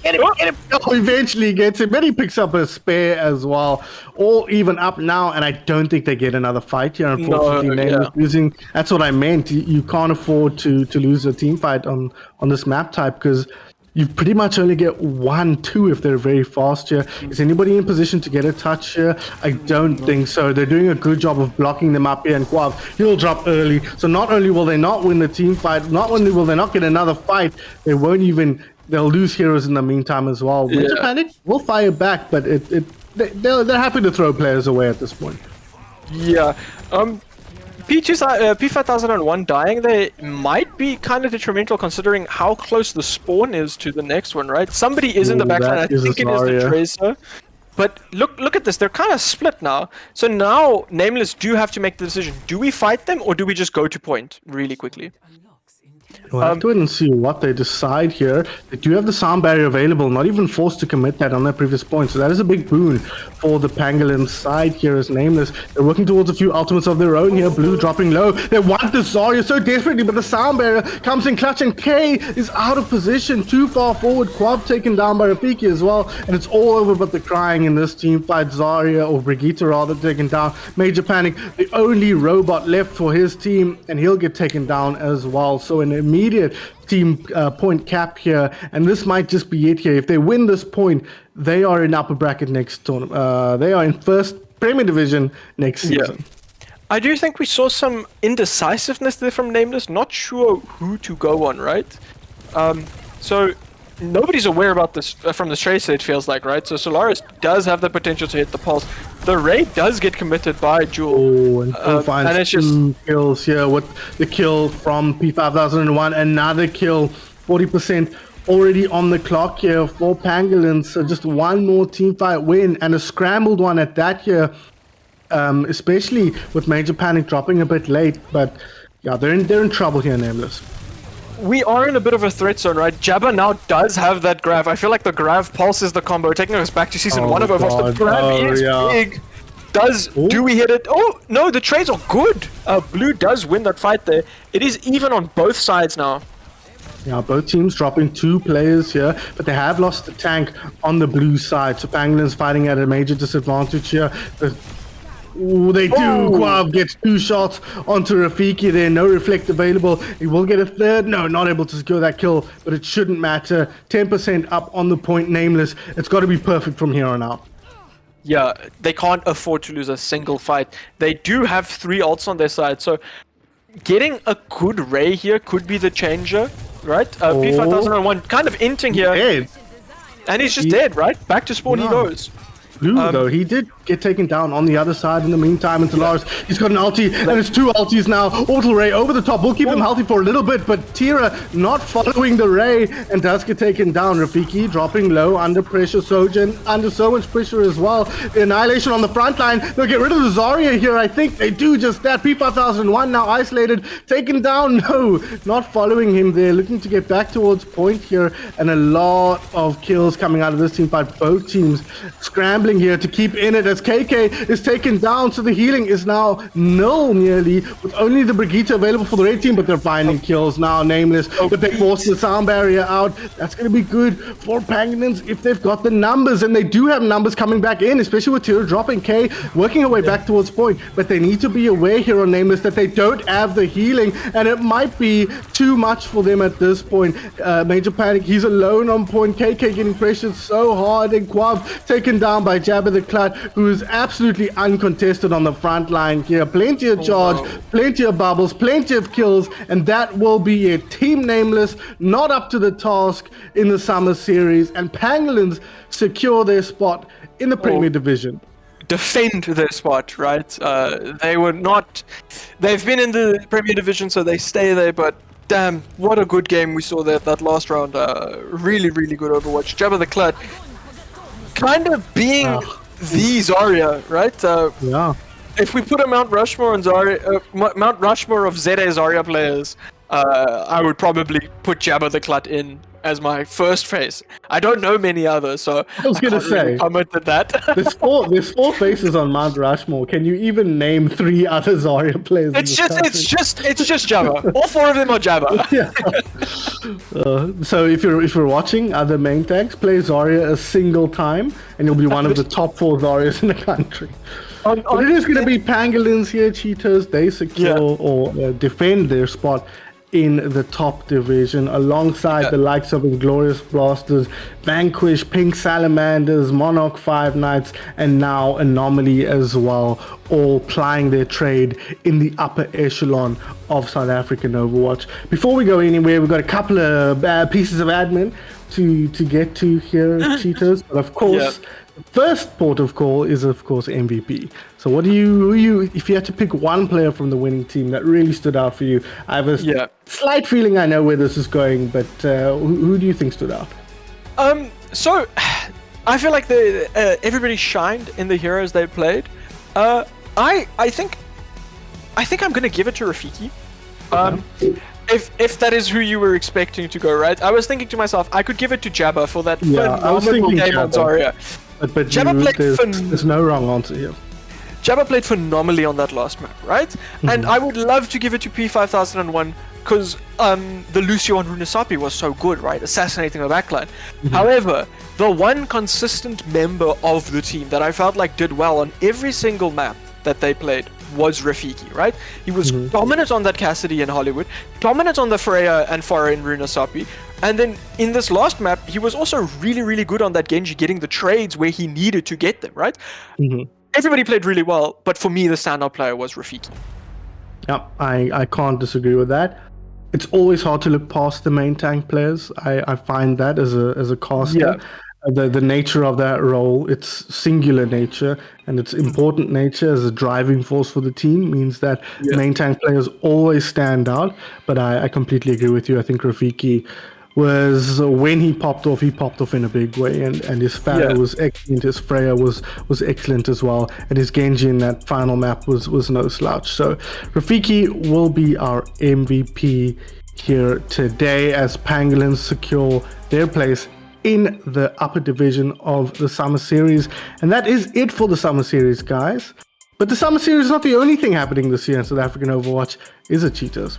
Get him. Oh, eventually gets him. Then he picks up a spare as well. All even up now, and I don't think they get another fight here, unfortunately. Losing. That's what I meant. You can't afford to lose a team fight on this map type, because you pretty much only get 1-2 if they're very fast here. Is anybody in position to get a touch here? I don't think so. They're doing a good job of blocking them up here, and Quav, he'll drop early. So not only will they not win the team fight, not only will they not get another fight, they won't even... They'll lose heroes in the meantime as well. Winter Panic will fire back, but they're happy to throw players away at this point. Yeah. P5001 dying there might be kind of detrimental considering how close the spawn is to the next one, right? Somebody is in the backline. I think it is the Tracer. But look at this. They're kind of split now. So now Nameless do have to make the decision. Do we fight them or do we just go to point really quickly? We'll have to wait and see what they decide here. They do have the sound barrier available, not even forced to commit that on their previous point. So that is a big boon for the Pangolin side here as Nameless. They're working towards a few ultimates of their own here. Blue dropping low. They want the Zarya so desperately, but the sound barrier comes in clutch, and K is out of position, too far forward. Quab taken down by Rafiki as well, and it's all over but the crying in this team fight. Zarya, or Brigitte rather, taken down. Major Panic, the only robot left for his team, and he'll get taken down as well. So an immediate team point cap here, and this might just be it here. If they win this point, they are in upper bracket next tournament. They are in first Premier Division next season. I do think we saw some indecisiveness there from Nameless. Not sure who to go on, right? So nobody's aware about this from the Tracer, it feels like, right? So Solaris does have the potential to hit the pulse. The raid does get committed by Jewel. Oh, and it's just 2 kills here with the kill from P5001. Another kill, 40% already on the clock here for Pangolins. So just one more team fight win, and a scrambled one at that here. Especially with Major Panic dropping a bit late, but yeah, they're in trouble here, Nameless. We are in a bit of a threat zone, right? Jabba now does have that grav. I feel like the grav pulse is the combo, taking us back to season 1 of Overwatch. The grav is big. Do we hit it? Oh, no, the trades are good. Blue does win that fight there. It is even on both sides now. Yeah, both teams dropping 2 players here, but they have lost the tank on the blue side. So Pangolins fighting at a major disadvantage here. Ooh, they do. Quav gets 2 shots onto Rafiki there. No reflect available. He will get a third. No, not able to secure that kill, but it shouldn't matter. 10% up on the point, Nameless. It's got to be perfect from here on out. Yeah, they can't afford to lose a single fight. They do have 3 ults on their side, so getting a good Ray here could be the changer, right? P5001 kind of inting here. Dead. And he's just dead, right? Back to spawn he goes. Blue, though, he did get taken down on the other side in the meantime. And Solaris, he's got an ulti, and it's 2 ultis now. Orbital Ray over the top will keep him healthy for a little bit, but Tira not following the Ray, and does get taken down. Rafiki dropping low under pressure. Sojin under so much pressure as well. The Annihilation on the front line. They'll get rid of the Zarya here. I think they do just that. P5001 now isolated, taken down. No, not following him there. Looking to get back towards point here, and a lot of kills coming out of this team fight. Both teams scrambling scrambling here to keep in it as KK is taken down, so the healing is now null nearly, with only the Brigitte available for the red team, but they're finding kills now, Nameless, but they force the sound barrier out. That's going to be good for Pangolins if they've got the numbers, and they do have numbers coming back in, especially with Tira dropping K, working her way back towards point, but they need to be aware here on Nameless that they don't have the healing, and it might be too much for them at this point. Major Panic, he's alone on point, KK getting pressured so hard, and Quav taken down by Jabba the Clut, who is absolutely uncontested on the front line here. Plenty of charge, plenty of bubbles, plenty of kills, and that will be it. Team Nameless not up to the task in the summer series, and Pangolins secure their spot in the Premier Division. Defend their spot, right? They were not. They've been in the Premier Division, so they stay there. But damn, what a good game we saw there that last round. Really, really good Overwatch. Jabba the Clut, kind of being the Zarya, right? Yeah. If we put a Mount Rushmore on Zarya, Mount Rushmore of ZA Zarya players, I would probably put Jabba the Clut in as my first face. I don't know many others, so I was gonna say, really comment at that. there's four faces on Mount Rushmore. Can you even name 3 other Zarya players? It's just Jabba. All 4 of them are Jabba. Yeah. So if you're watching other main tanks, play Zarya a single time, and you'll be one of the top 4 Zaryas in the country. But it is going to be Pangolins here, Cheetahs. They secure or defend their spot in the top division alongside the likes of Inglorious Blasters, Vanquish, Pink Salamanders, Monarch 5 Knights, and now Anomaly as well, all plying their trade in the upper echelon of South African Overwatch. Before we go anywhere, we've got a couple of pieces of admin to get to here, Cheetahs. But of course, the first port of call is of course MVP. So what do you if you had to pick one player from the winning team that really stood out for you? I have a slight feeling I know where this is going, but who do you think stood out? So I feel like everybody shined in the heroes they played. I think I'm gonna give it to Rafiki. If that is who you were expecting to go, right? I was thinking to myself, I could give it to Jabba for that phenomenal game on Zarya. But Jabba played there's no wrong answer here. Jabba played phenomenally on that last map, right? And I would love to give it to P5001 because the Lucio on Runesapi was so good, right? Assassinating the backline. However, the one consistent member of the team that I felt like did well on every single map that they played was Rafiki, right? He was dominant on that Cassidy in Hollywood, dominant on the Freya and Farah in Runesapi, and then in this last map, he was also really, really good on that Genji, getting the trades where he needed to get them, right? Everybody played really well, but for me, the standout player was Rafiki. Yeah, I can't disagree with that. It's always hard to look past the main tank players. I find that as a caster. The nature of that role, its singular nature and its important nature as a driving force for the team means that main tank players always stand out. But I completely agree with you. I think Rafiki was, when he popped off in a big way, and his Farah was excellent, his Freya was excellent as well, and his Genji in that final map was no slouch. So Rafiki will be our MVP here today as Pangolins secure their place in the upper division of the Summer Series. And that is it for the Summer Series, guys. But the Summer Series is not the only thing happening this year in South African Overwatch, is it, Cheetahs?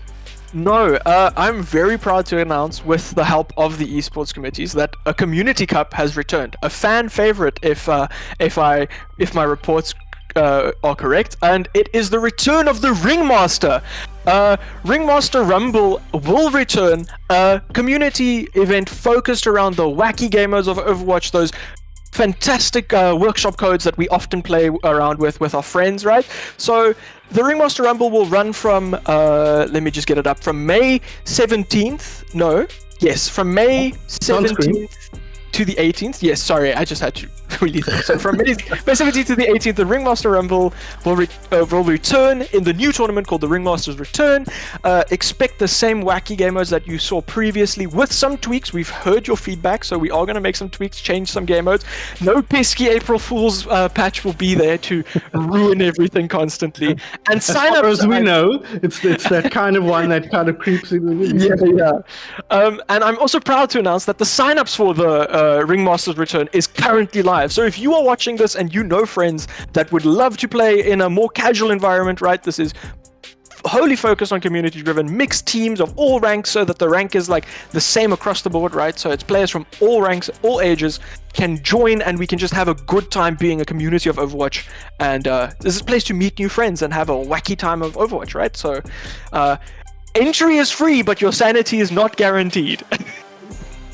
No, I'm very proud to announce, with the help of the esports committees, that a Community Cup has returned. A fan favorite, if my reports are correct, and it is the return of the Ringmaster. Ringmaster Rumble will return, a community event focused around the wacky gamers of Overwatch, those fantastic workshop codes that we often play around with our friends, right? So the Ringmaster Rumble will run from, let me just get it up, from May 17th, from May 17th to the 18th. Yes, sorry, I just had to really think. So from May 17th to the 18th, the Ringmaster Rumble will return in the new tournament called the Ringmaster's Return. Expect the same wacky gamers that you saw previously with some tweaks. We've heard your feedback, so we are going to make some tweaks, change some game modes. No pesky April Fool's patch will be there to ruin everything constantly. And sign up. As we know, it's that kind of one that kind of creeps in. And I'm also proud to announce that the sign-ups for the Ringmaster's Return is currently live. So if you are watching this and you know friends that would love to play in a more casual environment, right? This is wholly focused on community-driven, mixed teams of all ranks, so that the rank is like the same across the board, right? So it's players from all ranks, all ages can join, and we can just have a good time being a community of Overwatch. And this is a place to meet new friends and have a wacky time of Overwatch, right? So entry is free, but your sanity is not guaranteed.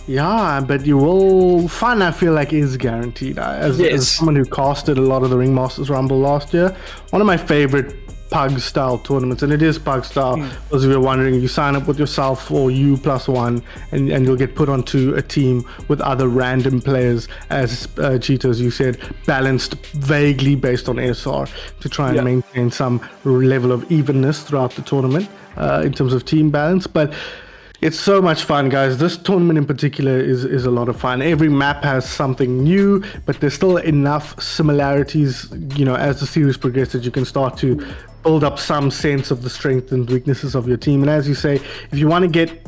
Yeah, but you will fun, I feel like, is guaranteed. As someone who casted a lot of the Ringmasters Rumble last year, one of my favorite pug style tournaments, and it is pug style. Those of you are wondering, you sign up with yourself or you plus one, and you'll get put onto a team with other random players, as Cheetos, you said, balanced vaguely based on SR to try and maintain some level of evenness throughout the tournament in terms of team balance. But it's so much fun, guys. This tournament in particular is a lot of fun. Every map has something new, but there's still enough similarities, as the series progresses, you can start to build up some sense of the strengths and weaknesses of your team. And as you say, if you want to get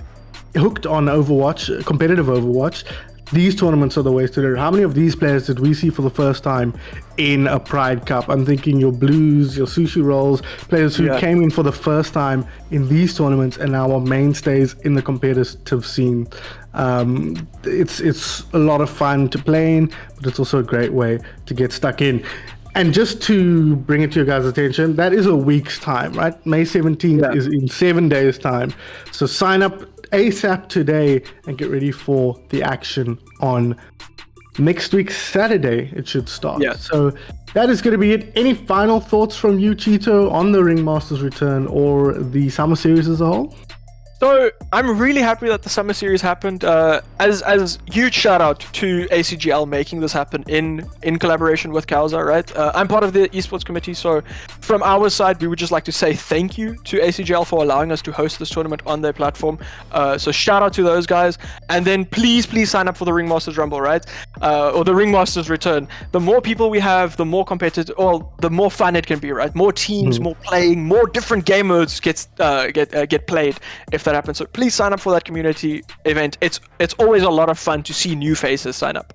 hooked on Overwatch, competitive Overwatch, these tournaments are the ways to do it. How many of these players did we see for the first time in a Pride Cup? I'm thinking your Blues, your Sushi Rolls, players who came in for the first time in these tournaments and now are mainstays in the competitive scene. It's a lot of fun to play in, but it's also a great way to get stuck in. And just to bring it to your guys' attention, that is a week's time, right? May 17th is in 7 days' time. So sign up ASAP today and get ready for the action on next week, Saturday. It should start. Yeah. So that is going to be it. Any final thoughts from you, Cheeto, on the Ringmasters Return or the Summer Series as a whole? So I'm really happy that the Summer Series happened. As huge shout out to ACGL making this happen in collaboration with COWZA, right? I'm part of the esports committee, so from our side, we would just like to say thank you to ACGL for allowing us to host this tournament on their platform. So shout out to those guys, and then please sign up for the Ringmasters Rumble, right? Or the Ringmasters Return. The more people we have, the more competitive, or the more fun it can be, right? More teams, more playing, more different game modes get played if that happens. So please sign up for that community event. It's always a lot of fun to see new faces sign up.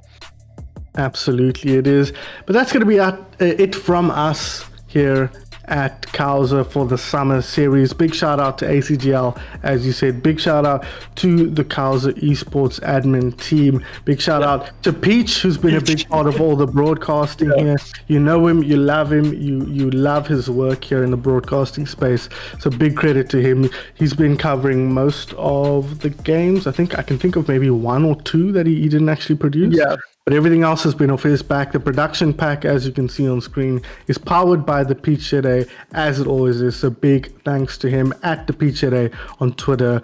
Absolutely, it is. But that's going to be it from us here at COWZA for the Summer Series. Big shout out to ACGL, as you said. Big shout out to the COWZA esports admin team. Big shout out to Peach, who's been a big part of all the broadcasting here. You know him, you love him, you love his work here in the broadcasting space. So big credit to him. He's been covering most of the games. I think I can think of maybe one or two that he didn't actually produce. Yeah. But everything else has been off his back. The production pack, as you can see on screen, is powered by the Peach Today, as it always is. So big thanks to him at the Peach Today on Twitter,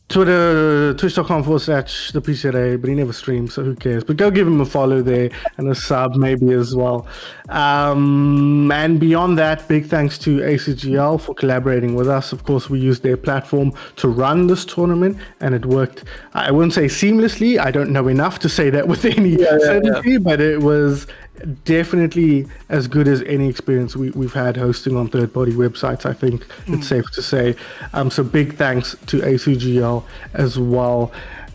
twitch.com/the Peach Today, but he never streams, so who cares? But go give him a follow there and a sub maybe as well. And beyond that, big thanks to ACGL for collaborating with us. Of course, we used their platform to run this tournament, and it worked, I wouldn't say seamlessly. I don't know enough to say that with any certainty, but it was definitely as good as any experience we've had hosting on third-party websites, I think it's safe to say. So big thanks to ACGL as well.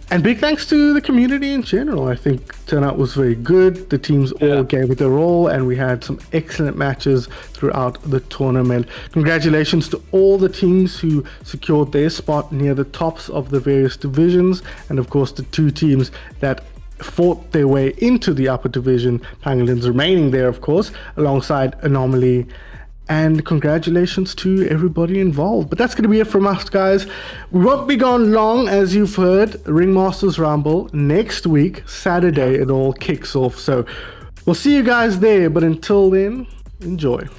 And big thanks to the community in general. I think turnout was very good. The teams all gave it their all, and we had some excellent matches throughout the tournament. Congratulations to all the teams who secured their spot near the tops of the various divisions, and of course the two teams that fought their way into the upper division, Pangolins remaining there, of course, alongside Anomaly. And congratulations to everybody involved. But that's going to be it from us, guys. We won't be gone long, as you've heard. Ringmasters Rumble next week, Saturday, it all kicks off. So we'll see you guys there. But until then, enjoy.